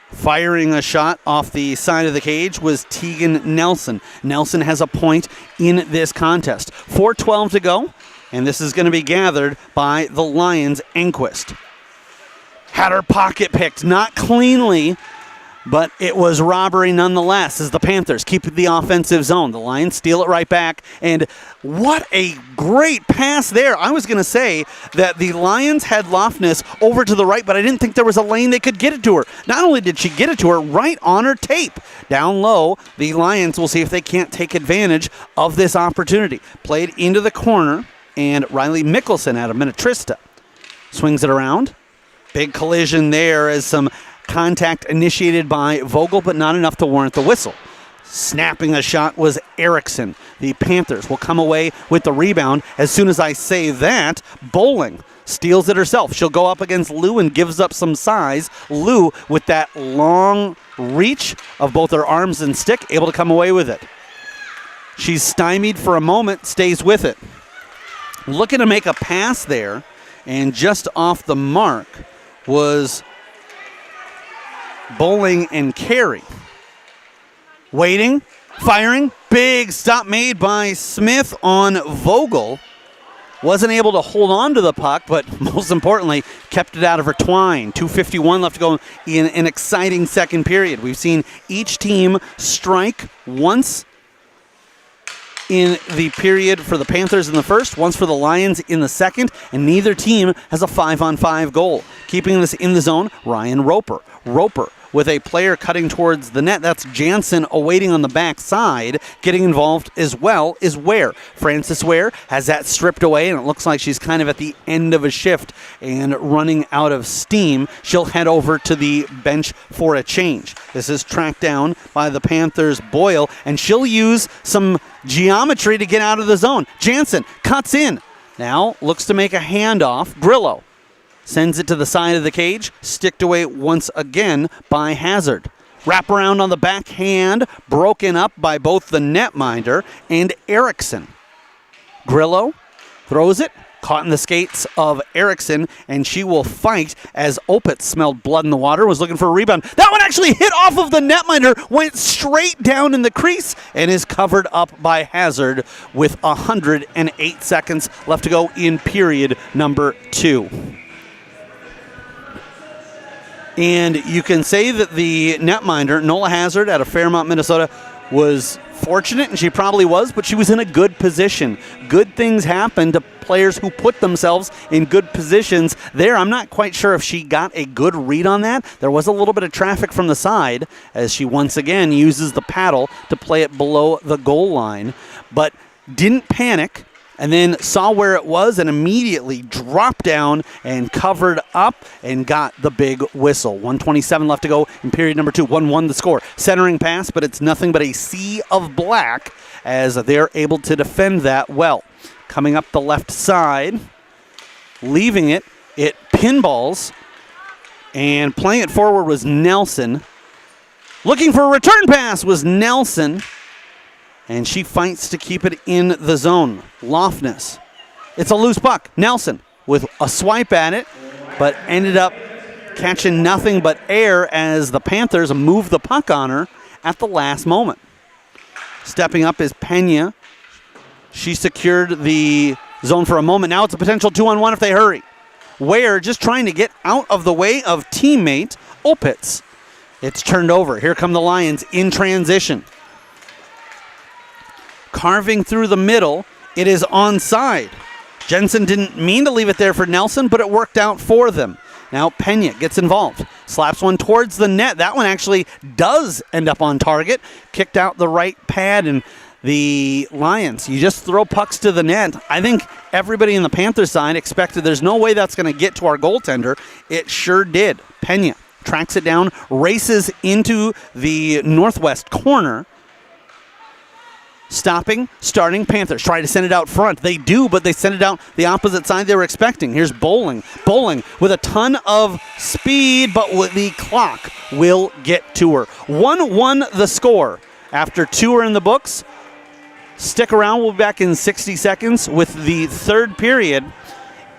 Firing a shot off the side of the cage was Tegan Nelson. Nelson has a point in this contest. 4:12 to go, and this is going to be gathered by the Lions' Enquist. Had her pocket picked, not cleanly, but it was robbery nonetheless as the Panthers keep the offensive zone. The Lions steal it right back, and what a great pass there. I was going to say that the Lions had Lofness over to the right, but I didn't think there was a lane they could get it to her. Not only did she get it to her, right on her tape. Down low, the Lions will see if they can't take advantage of this opportunity. Played into the corner, and Riley Mickelson out of Minnetrista swings it around. Big collision there as some contact initiated by Vogel, but not enough to warrant the whistle. Snapping a shot was Erickson. The Panthers will come away with the rebound. As soon as I say that, Bowling steals it herself. She'll go up against Lou and gives up some size. Lou, with that long reach of both her arms and stick, able to come away with it. She's stymied for a moment, stays with it. Looking to make a pass there, and just off the mark was Bowling and Carey. Waiting, firing, big stop made by Smith on Vogel. Wasn't able to hold on to the puck, but most importantly, kept it out of her twine. 2:51 left to go in an exciting second period. We've seen each team strike once in the period for the Panthers in the first, once for the Lions in the second, and neither team has a 5-on-5 goal. Keeping this in the zone, Ryan Roper. Roper with a player cutting towards the net. That's Jansen awaiting on the backside. Getting involved as well is Ware. Frances Ware has that stripped away, and it looks like she's kind of at the end of a shift and running out of steam. She'll head over to the bench for a change. This is tracked down by the Panthers' Boyle, and she'll use some geometry to get out of the zone. Jansen cuts in. Now looks to make a handoff. Grillo sends it to the side of the cage, sticked away once again by Hazard. Wraparound on the backhand, broken up by both the netminder and Erickson. Grillo throws it, Caught in the skates of Erickson, and she will fight as Opitz smelled blood in the water, was looking for a rebound. That one actually hit off of the netminder, went straight down in the crease, and is covered up by Hazard with 108 seconds left to go in period number 2. And you can say that the netminder, Nola Hazard out of Fairmont, Minnesota, was fortunate, and she probably was, but she was in a good position. Good things happen to players who put themselves in good positions there. I'm not quite sure if she got a good read on that. There was a little bit of traffic from the side as she once again uses the paddle to play it below the goal line, but didn't panic, and then saw where it was and immediately dropped down and covered up and got the big whistle. 1:27 left to go in period number 2. 1-1 the score. Centering pass, but it's nothing but a sea of black as they're able to defend that well. Coming up the left side, leaving it pinballs, and playing it forward was Nelson. Looking for a return pass was Nelson, and she fights to keep it in the zone. Lofness. It's a loose puck. Nelson with a swipe at it, but ended up catching nothing but air as the Panthers move the puck on her at the last moment. Stepping up is Pena. She secured the zone for a moment. Now it's a potential 2-on-1 if they hurry. Ware just trying to get out of the way of teammate Opitz. It's turned over. Here come the Lions in transition. Carving through the middle, it is onside. Jensen didn't mean to leave it there for Nelson, but it worked out for them. Now Pena gets involved. Slaps one towards the net. That one actually does end up on target. Kicked out the right pad, and the Lions, you just throw pucks to the net. I think everybody in the Panthers side expected there's no way that's going to get to our goaltender. It sure did. Pena tracks it down, races into the northwest corner. Starting Panthers. Try to send it out front. They do, but they send it out the opposite side they were expecting. Here's Bowling. Bowling with a ton of speed, but the clock will get to her. 1-1 the score. After 2 are in the books. Stick around. We'll be back in 60 seconds with the third period.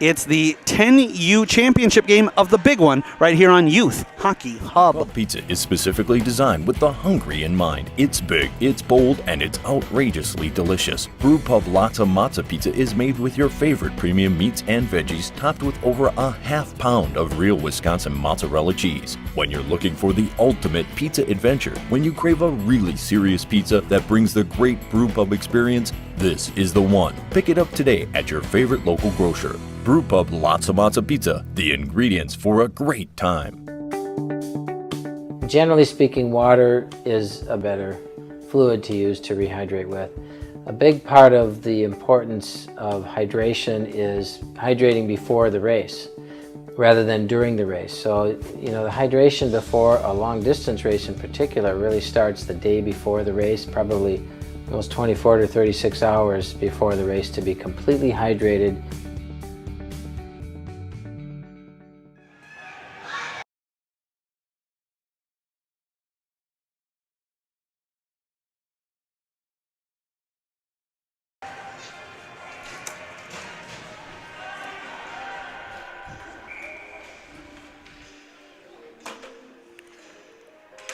It's the 10U championship game of the big one right here on Youth Hockey Hub. Pub Pizza is specifically designed with the hungry in mind. It's big, it's bold, and it's outrageously delicious. Brew Pub Lotta Matza Pizza is made with your favorite premium meats and veggies, topped with over a half pound of real Wisconsin mozzarella cheese. When you're looking for the ultimate pizza adventure, when you crave a really serious pizza that brings the great Brew Pub experience, this is the one. Pick it up today at your favorite local grocer. Brew Pub Lotta Matza Pizza, the ingredients for a great time. Generally speaking, water is a better fluid to use to rehydrate with. A big part of the importance of hydration is hydrating before the race rather than during the race. So, the hydration before a long distance race in particular really starts the day before the race, probably almost 24 to 36 hours before the race to be completely hydrated.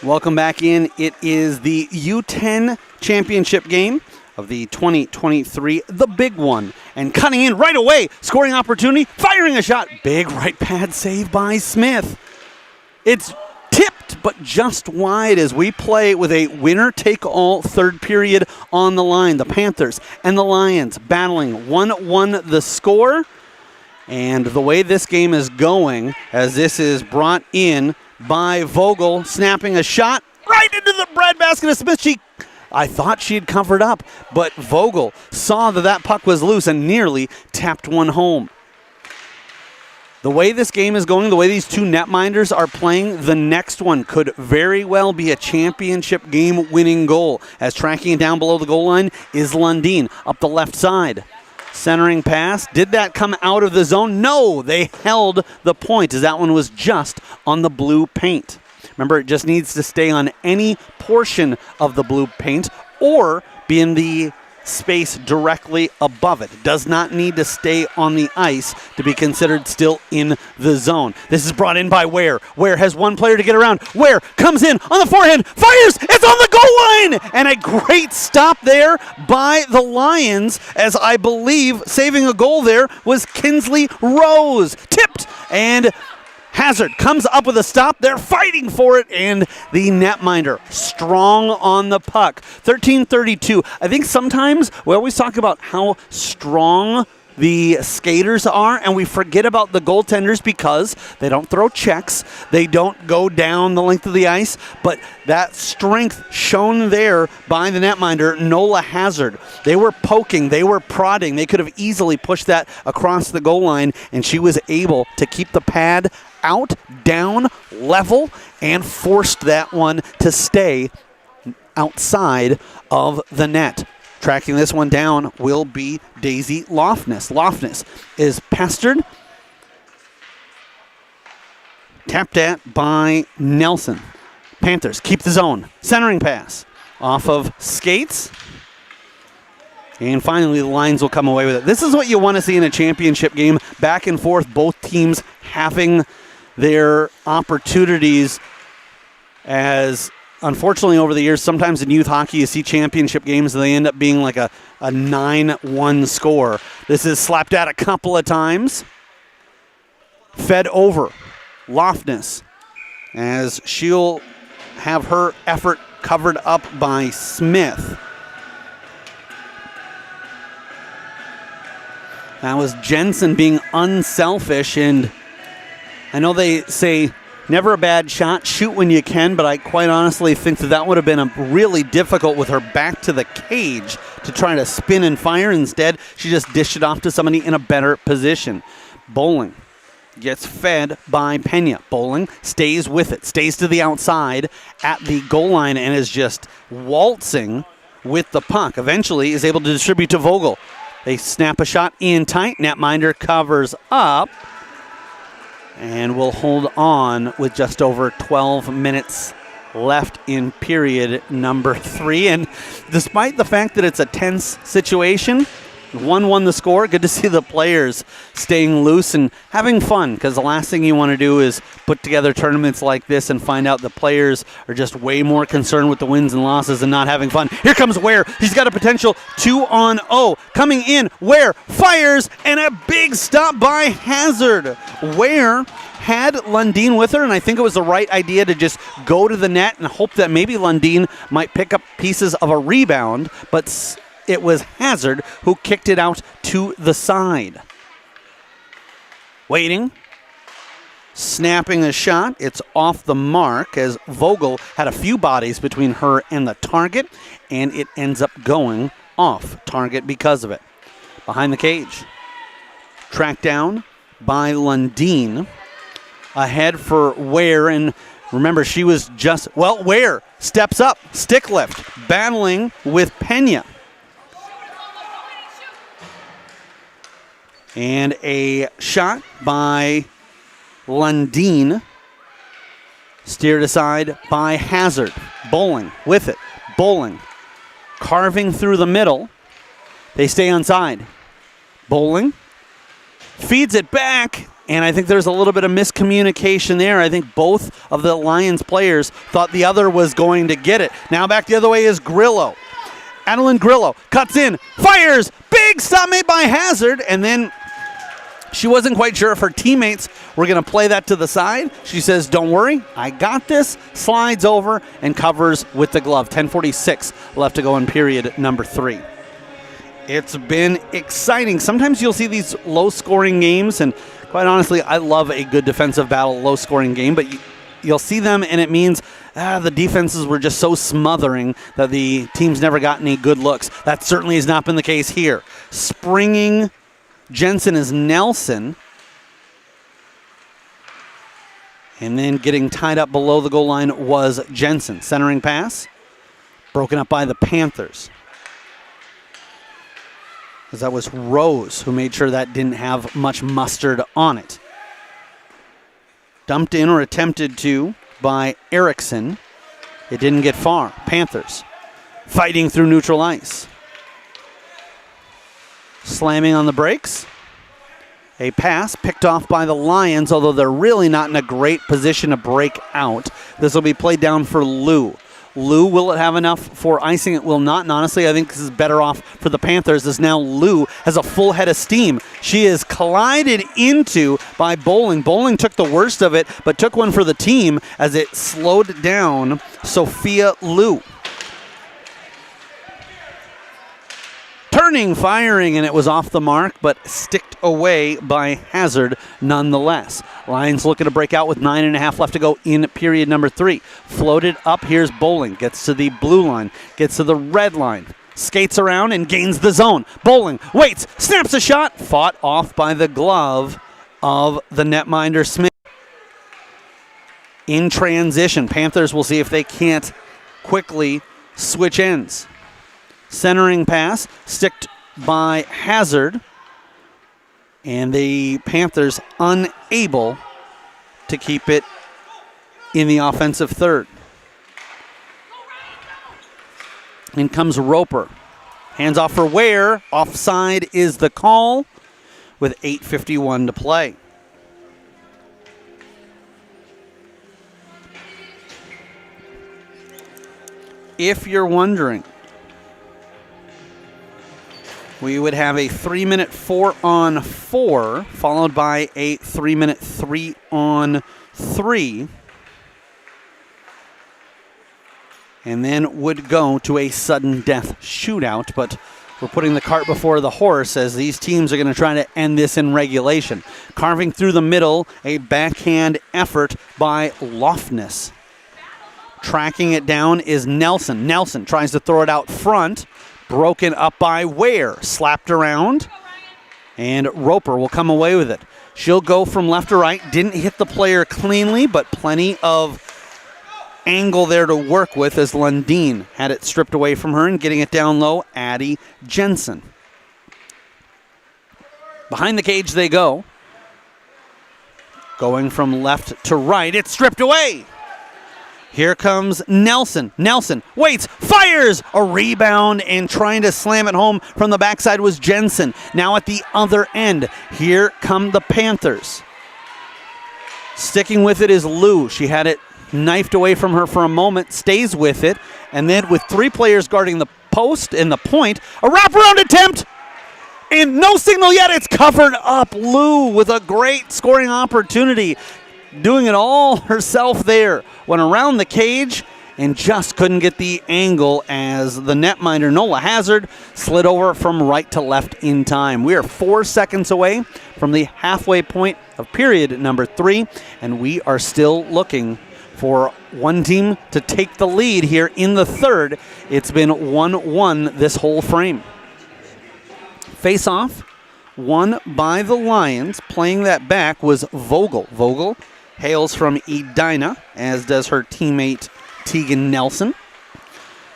Welcome back in. It is the U10 championship game of the 2023, the big one. And cutting in right away, scoring opportunity, firing a shot. Big right pad save by Smith. It's tipped, but just wide as we play with a winner-take-all third period on the line. The Panthers and the Lions battling 1-1 the score. And the way this game is going, as this is brought in by Vogel, snapping a shot right into the breadbasket of Smith. I thought she had covered up, but Vogel saw that puck was loose and nearly tapped one home. The way this game is going, the way these two netminders are playing, the next one could very well be a championship game-winning goal. As tracking it down below the goal line is Lundin up the left side. Centering pass. Did that come out of the zone? No, they held the point as that one was just on the blue paint. Remember, it just needs to stay on any portion of the blue paint or be in the space directly above it. It does not need to stay on the ice to be considered still in the zone. This is brought in by Ware. Ware has one player to get around. Ware comes in on the forehand, fires, it's on the goal line! And a great stop there by the Lions, as I believe saving a goal there was Kinsley Rose. Tipped, and Hazard comes up with a stop. They're fighting for it, and the netminder strong on the puck. 13:32. I think sometimes we always talk about how strong the skaters are, and we forget about the goaltenders because they don't throw checks. They don't go down the length of the ice, but that strength shown there by the netminder, Nola Hazard. They were poking, they were prodding. They could have easily pushed that across the goal line, and she was able to keep the pad out, down, level, and forced that one to stay outside of the net. Tracking this one down will be Daisy Lofness. Lofness is pestered, tapped at by Nelson. Panthers keep the zone. Centering pass off of skates. And finally, the Lions will come away with it. This is what you want to see in a championship game. Back and forth, both teams having their opportunities, as unfortunately over the years, sometimes in youth hockey you see championship games and they end up being like a 9-1 score. This is slapped at a couple of times. Fed over. Lofness, as she'll have her effort covered up by Smith. That was Jensen being unselfish, and I know they say never a bad shot, shoot when you can, but I quite honestly think that would have been really difficult with her back to the cage to try to spin and fire. Instead, she just dished it off to somebody in a better position. Bowling gets fed by Pena. Bowling stays with it, stays to the outside at the goal line, and is just waltzing with the puck. Eventually is able to distribute to Vogel. They snap a shot in tight. Netminder covers up and will hold on with just over 12 minutes left in period number 3. And despite the fact that it's a tense situation, 1-1 the score. Good to see the players staying loose and having fun, because the last thing you want to do is put together tournaments like this and find out the players are just way more concerned with the wins and losses and not having fun. Here comes Ware. He's got a potential 2-on-0. Coming in, Ware fires, and a big stop by Hazard. Ware had Lundin with her, and I think it was the right idea to just go to the net and hope that maybe Lundin might pick up pieces of a rebound, but it was Hazard who kicked it out to the side. Waiting. Snapping a shot. It's off the mark, as Vogel had a few bodies between her and the target, and it ends up going off target because of it. Behind the cage. Tracked down by Lundin. Ahead for Ware, and remember, she was just, Ware steps up, stick lift, battling with Pena. And a shot by Lundin, steered aside by Hazard. Bowling with it. Bowling carving through the middle. They stay onside. Bowling feeds it back, and I think there's a little bit of miscommunication there. I think both of the Lions players thought the other was going to get it. Now back the other way is Grillo. Adeline Grillo cuts in, fires, big stop made by Hazard, and then she wasn't quite sure if her teammates were going to play that to the side. She says, don't worry, I got this, slides over and covers with the glove. 10:46 left to go in period number 3. It's been exciting. Sometimes you'll see these low-scoring games, and quite honestly, I love a good defensive battle, low-scoring game, but you'll see them, and it means the defenses were just so smothering that the teams never got any good looks. That certainly has not been the case here. Springing Jensen is Nelson, and then getting tied up below the goal line was Jensen. Centering pass, broken up by the Panthers, because that was Rose who made sure that didn't have much mustard on it. Dumped in, or attempted to, by Erickson. It didn't get far. Panthers fighting through neutral ice. Slamming on the brakes. A pass picked off by the Lions, although they're really not in a great position to break out. This will be played down for Lou. Lou, will it have enough for icing? It will not. And honestly, I think this is better off for the Panthers, as now Lou has a full head of steam. She is collided into by Bowling. Bowling took the worst of it, but took one for the team as it slowed down Sophia Lou. Turning, firing, and it was off the mark, but sticked away by Hazard nonetheless. Lions looking to break out with 9.5 left to go in period number 3. Floated up, here's Bowling. Gets to the blue line, gets to the red line. Skates around and gains the zone. Bowling waits, snaps a shot. Fought off by the glove of the netminder Smith. In transition, Panthers will see if they can't quickly switch ends. Centering pass, sticked by Hazard, and the Panthers unable to keep it in the offensive third. In comes Roper. Hands off for Ware. Offside is the call with 8:51 to play. If you're wondering, we would have a 3-minute 4-on-4 followed by a 3-minute 3-on-3. And then would go to a sudden death shootout. But we're putting the cart before the horse, as these teams are going to try to end this in regulation. Carving through the middle, a backhand effort by Lofness. Tracking it down is Nelson. Nelson tries to throw it out front. Broken up by Ware. Slapped around. And Roper will come away with it. She'll go from left to right. Didn't hit the player cleanly, but plenty of angle there to work with, as Lundeen had it stripped away from her, and getting it down low, Addie Jensen. Behind the cage they go. Going from left to right. It's stripped away. Here comes Nelson. Nelson waits, fires, a rebound, and trying to slam it home from the backside was Jensen. Now at the other end, here come the Panthers. Sticking with it is Lou. She had it knifed away from her for a moment, stays with it, and then with 3 players guarding the post and the point, a wraparound attempt, and no signal yet. It's covered up. Lou with a great scoring opportunity, doing it all herself there. Went around the cage and just couldn't get the angle as the netminder Nola Hazard slid over from right to left in time. We are 4 seconds away from the halfway point of period number 3, and we are still looking for one team to take the lead here in the third. It's been 1-1 this whole frame. Face-off won by the Lions. Playing that back was Vogel. Vogel hails from Edina, as does her teammate Tegan Nelson.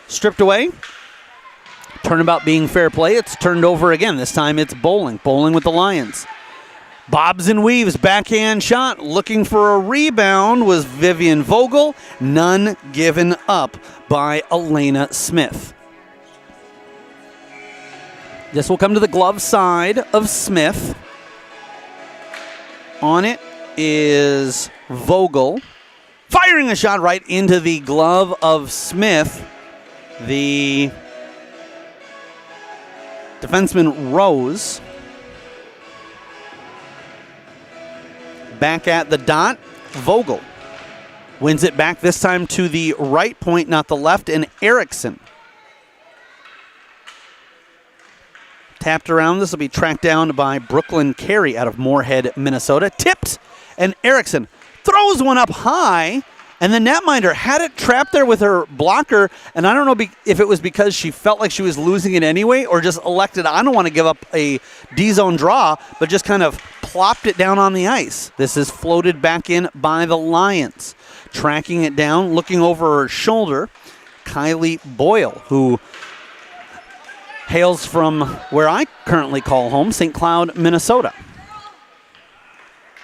Stripped away. Turnabout being fair play. It's turned over again. This time it's Bowling. Bowling with the Lions. Bobs and weaves, backhand shot. Looking for a rebound was Vivian Vogel. None given up by Elena Smith. This will come to the glove side of Smith. On it is Vogel, firing a shot right into the glove of Smith. The defenseman Rose. Back at the dot, Vogel wins it back, this time to the right point, not the left, and Erickson. Tapped around. This will be tracked down by Brooklyn Carey out of Moorhead, Minnesota. Tipped, and Erickson throws one up high, and the netminder had it trapped there with her blocker, and I don't know if it was because she felt like she was losing it anyway or just elected, I don't want to give up a D-zone draw, but just kind of plopped it down on the ice. This is floated back in by the Lions. Tracking it down, looking over her shoulder, Kylie Boyle, who hails from where I currently call home, St. Cloud, Minnesota.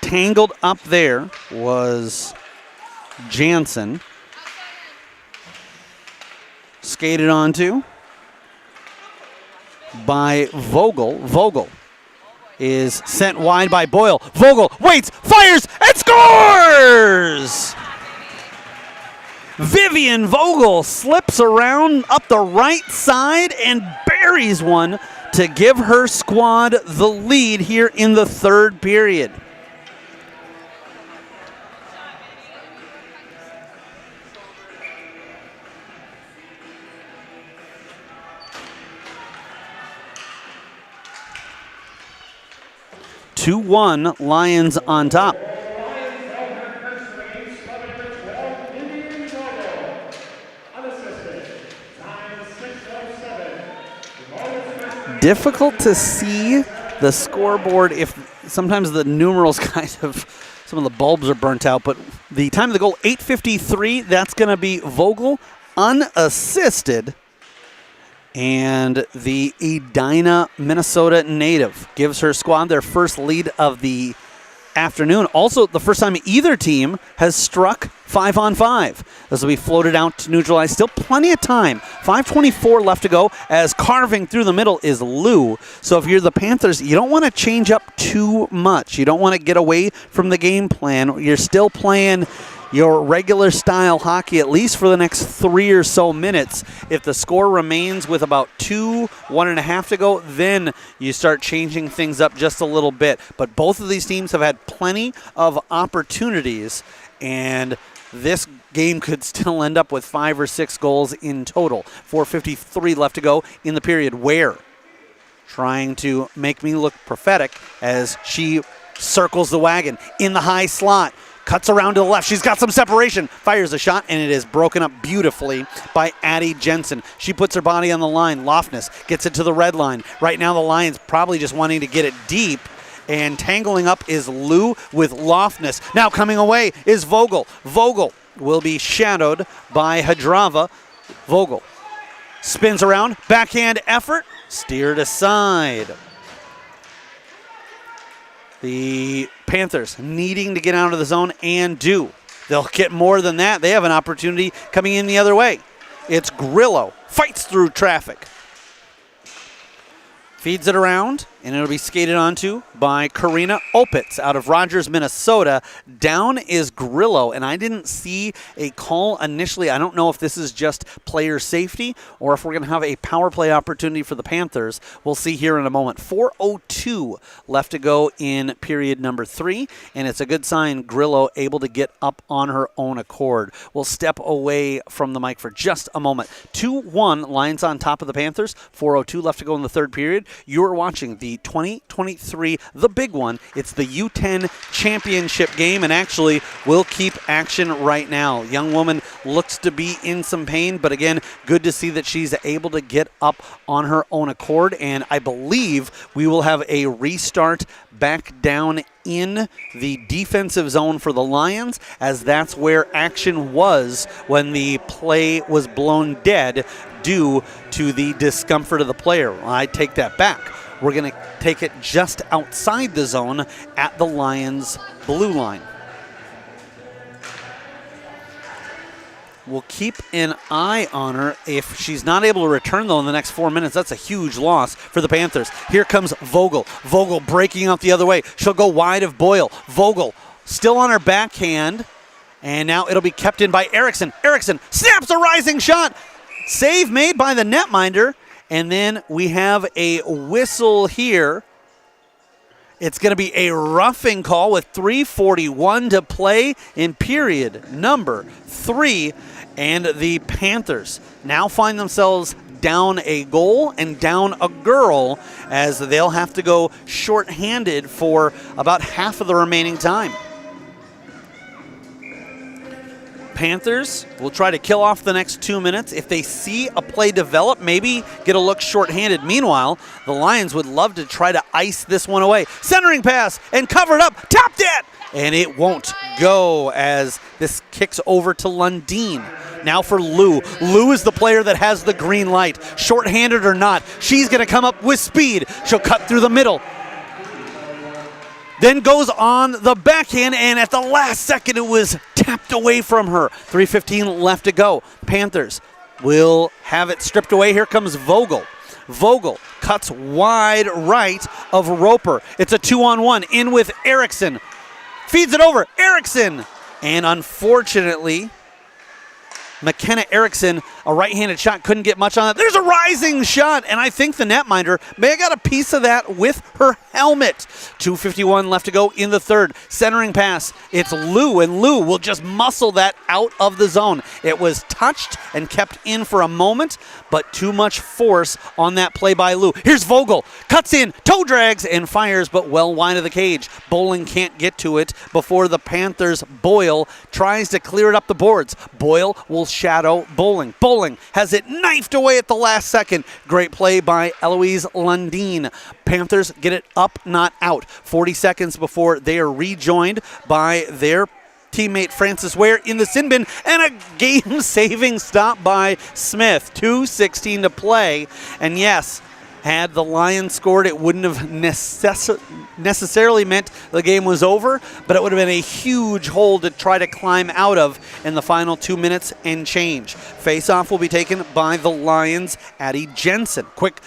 Tangled up there was Jansen. Skated onto. by Vogel. Vogel is sent wide by Boyle. Vogel waits, fires, and scores! Vivian Vogel slips around up the right side and buries one to give her squad the lead here in the third period. (2-1) Lions on top. Difficult to see the scoreboard if sometimes the numerals kind of, some of the bulbs are burnt out, but the time of the goal, 8:53, that's going to be Vogel unassisted. And the Edina, Minnesota native gives her squad their first lead of the afternoon. Also, the first time either team has struck 5-on-5. This will be floated out to neutralize. Still plenty of time. 5:24 left to go as carving through the middle is Lou. So if you're the Panthers, you don't want to change up too much. You don't want to get away from the game plan. You're still playing your regular style hockey at least for the next 3 or so minutes. If the score remains with about 1.5 to go, then you start changing things up just a little bit. But both of these teams have had plenty of opportunities, and this game could still end up with 5 or 6 goals in total. 4:53 left to go in the period. Ware trying to make me look prophetic as she circles the wagon in the high slot. Cuts around to the left. She's got some separation. Fires a shot, and it is broken up beautifully by Addie Jensen. She puts her body on the line. Lofness gets it to the red line. Right now the Lions probably just wanting to get it deep, and tangling up is Lou with Lofness. Now coming away is Vogel. Vogel will be shadowed by Hadrava. Vogel spins around. Backhand effort. Steered aside. The Panthers needing to get out of the zone and do. They'll get more than that. They have an opportunity coming in the other way. It's Grillo. Fights through traffic. Feeds it around, and it'll be skated onto by Karina Opitz out of Rogers, Minnesota. Down is Grillo, and I didn't see a call initially. I don't know if this is just player safety or if we're going to have a power play opportunity for the Panthers. We'll see here in a moment. 4:02 left to go in period number 3, and it's a good sign Grillo able to get up on her own accord. We'll step away from the mic for just a moment. 2-1, Lions on top of the Panthers. 4:02 left to go in the third period. You're watching the 2023, the big one. It's the U10 championship game, and actually we'll keep action right now. Young woman looks to be in some pain, but again, good to see that she's able to get up on her own accord, and I believe we will have a restart back down in the defensive zone for the Lions, as that's where action was when the play was blown dead due to the discomfort of the player. Well, I take that back. We're going to take it just outside the zone at the Lions' blue line. We'll keep an eye on her. If she's not able to return, though, in the next 4 minutes, that's a huge loss for the Panthers. Here comes Vogel. Vogel breaking out the other way. She'll go wide of Boyle. Vogel still on her backhand, and now it'll be kept in by Erickson. Erickson snaps a rising shot. Save made by the netminder, and then we have a whistle here. It's going to be a roughing call with 3:41 to play in period number 3, and the Panthers now find themselves down a goal and down a girl, as they'll have to go shorthanded for about half of the remaining time. Panthers will try to kill off the next 2 minutes. If they see a play develop, maybe get a look shorthanded. Meanwhile, the Lions would love to try to ice this one away. Centering pass and covered up, tapped it! And it won't go as this kicks over to Lundeen. Now for Lou. Lou is the player that has the green light. Shorthanded or not, she's going to come up with speed. She'll cut through the middle. Then goes on the backhand, and at the last second it was tapped away from her. 3:15 left to go. Panthers will have it stripped away. Here comes Vogel. Vogel cuts wide right of Roper. It's a 2-on-1 in with Erickson. Feeds it over, Erickson. And unfortunately, McKenna Erickson, a right-handed shot, couldn't get much on it. There's a rising shot, and I think the netminder may have got a piece of that with her helmet. 2:51 left to go in the third. Centering pass, it's Lou, and Lou will just muscle that out of the zone. It was touched and kept in for a moment, but too much force on that play by Lou. Here's Vogel, cuts in, toe drags, and fires, but well wide of the cage. Bowling can't get to it before the Panthers' Boyle tries to clear it up the boards. Boyle will shadow Bowling. Bowling has it knifed away at the last second. Great play by Eloise Lundeen. Panthers get it up, not out. 40 seconds before they are rejoined by their teammate Francis Ware in the sin bin, and a game-saving stop by Smith. 2:16 to play, and yes, had the Lions scored, it wouldn't have necessarily meant the game was over, but it would have been a huge hole to try to climb out of in the final 2 minutes and change. Face-off will be taken by the Lions' Addie Jensen. Quick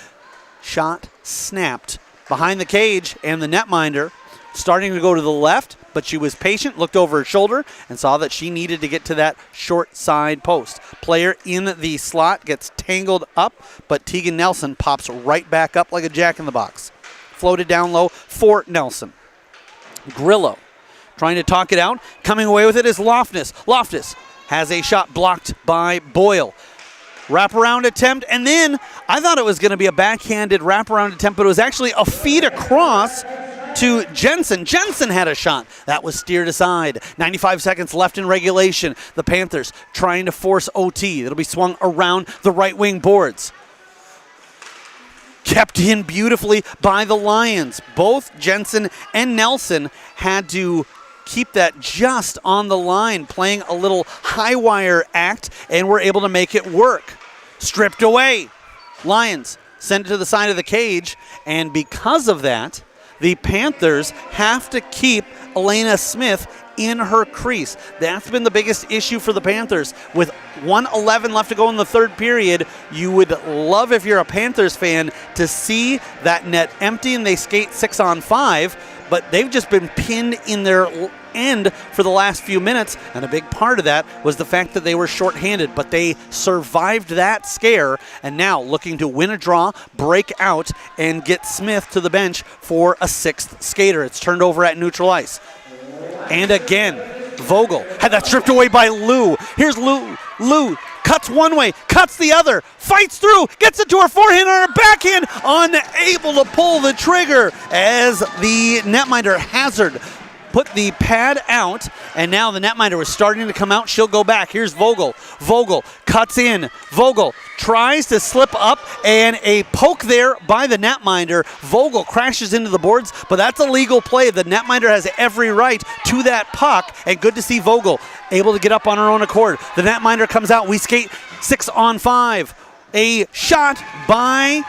shot snapped behind the cage, and the netminder starting to go to the left, but she was patient, looked over her shoulder, and saw that she needed to get to that short side post. Player in the slot gets tangled up, but Tegan Nelson pops right back up like a jack-in-the-box. Floated down low for Nelson. Grillo trying to talk it out. Coming away with it is Loftus. Loftus has a shot blocked by Boyle. Wraparound attempt, and then I thought it was going to be a backhanded wraparound attempt, but it was actually a feed across to Jensen. Jensen had a shot. That was steered aside. 95 seconds left in regulation. The Panthers trying to force OT. It'll be swung around the right wing boards. Kept in beautifully by the Lions. Both Jensen and Nelson had to keep that just on the line, playing a little high wire act, and were able to make it work. Stripped away. Lions send it to the side of the cage, and because of that, the Panthers have to keep Elena Smith in her crease. That's been the biggest issue for the Panthers. With 1:11 left to go in the third period, you would love, if you're a Panthers fan, to see that net empty and they skate 6-on-5, but they've just been pinned in their end for the last few minutes, and a big part of that was the fact that they were shorthanded, but they survived that scare, and now looking to win a draw, break out, and get Smith to the bench for a sixth skater. It's turned over at neutral ice. And again, Vogel had that stripped away by Lou. Here's Lou. Lou cuts one way, cuts the other, fights through, gets it to her forehand on her backhand, unable to pull the trigger as the netminder Hazard put the pad out, and now the netminder was starting to come out. She'll go back. Here's Vogel. Vogel cuts in. Vogel tries to slip up, and a poke there by the netminder. Vogel crashes into the boards, but that's a legal play. The netminder has every right to that puck, and good to see Vogel able to get up on her own accord. The netminder comes out. We skate 6-on-5. A shot by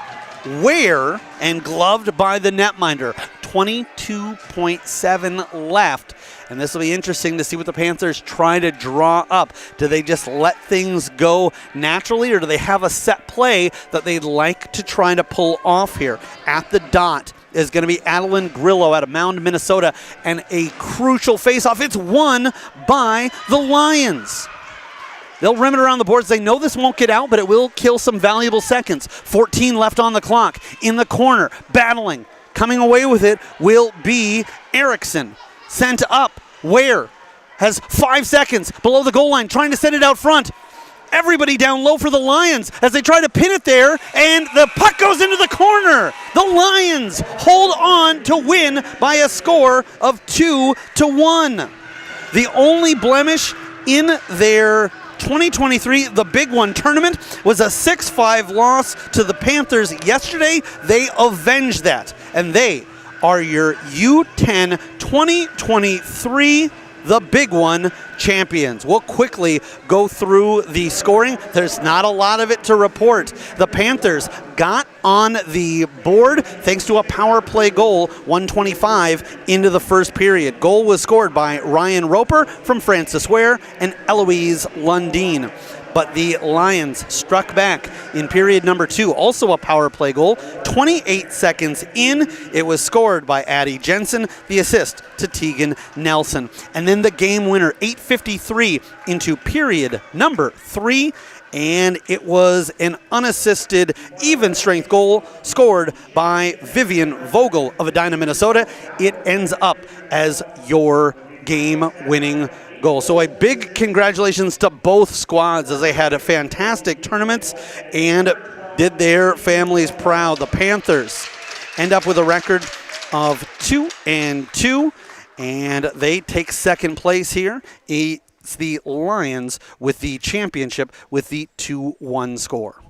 Ware and gloved by the netminder. 22.7 left, and this will be interesting to see what the Panthers try to draw up. Do they just let things go naturally, or do they have a set play that they'd like to try to pull off here? At the dot is going to be Adeline Grillo out of Mound, Minnesota, and a crucial faceoff. It's won by the Lions. They'll rim it around the boards. They know this won't get out, but it will kill some valuable seconds. 14 left on the clock. In the corner, battling. Coming away with it will be Erickson. Sent up. Ware has 5 seconds below the goal line, trying to send it out front. Everybody down low for the Lions as they try to pin it there, and the puck goes into the corner. The Lions hold on to win by a score of 2-1. The only blemish in their 2023, the Big One tournament, was a 6-5 loss to the Panthers yesterday. They avenged that, and they are your U10 2023, the Big One champions. We'll quickly go through the scoring. There's not a lot of it to report. The Panthers got on the board thanks to a power play goal, 125 into the first period. Goal was scored by Ryan Roper from Francis Ware and Eloise Lundeen. but the Lions struck back in period number 2. Also a power play goal. 28 seconds in, it was scored by Addie Jensen, the assist to Tegan Nelson. And then the game winner, 8:53 into period number 3. And it was an unassisted, even strength goal scored by Vivian Vogel of Edina, Minnesota. It ends up as your game-winning goal. So a big congratulations to both squads as they had fantastic tournaments and did their families proud. The Panthers end up with a record of 2-2, and they take second place here. It's the Lions with the championship with the 2-1 score.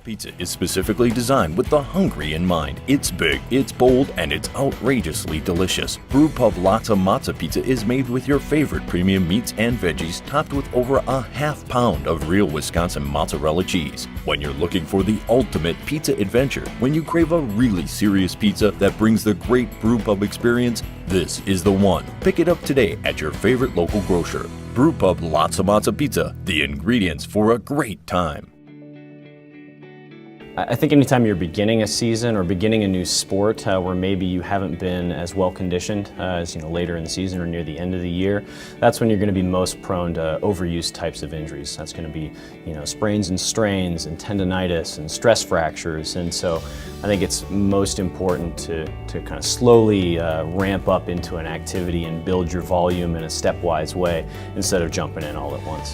Pizza is specifically designed with the hungry in mind. It's big, it's bold, and it's outrageously delicious. Brewpub Lotta Matza Pizza is made with your favorite premium meats and veggies, topped with over a half pound of real Wisconsin mozzarella cheese. When you're looking for the ultimate pizza adventure, when you crave a really serious pizza that brings the great Brewpub experience, this is the one. Pick it up today at your favorite local grocer. Brewpub Lotta Matza Pizza, the ingredients for a great time. I think anytime you're beginning a season or beginning a new sport where maybe you haven't been as well conditioned as later in the season or near the end of the year, that's when you're going to be most prone to overuse types of injuries. That's going to be sprains and strains and tendonitis and stress fractures. And so I think it's most important to kind of slowly ramp up into an activity and build your volume in a stepwise way instead of jumping in all at once.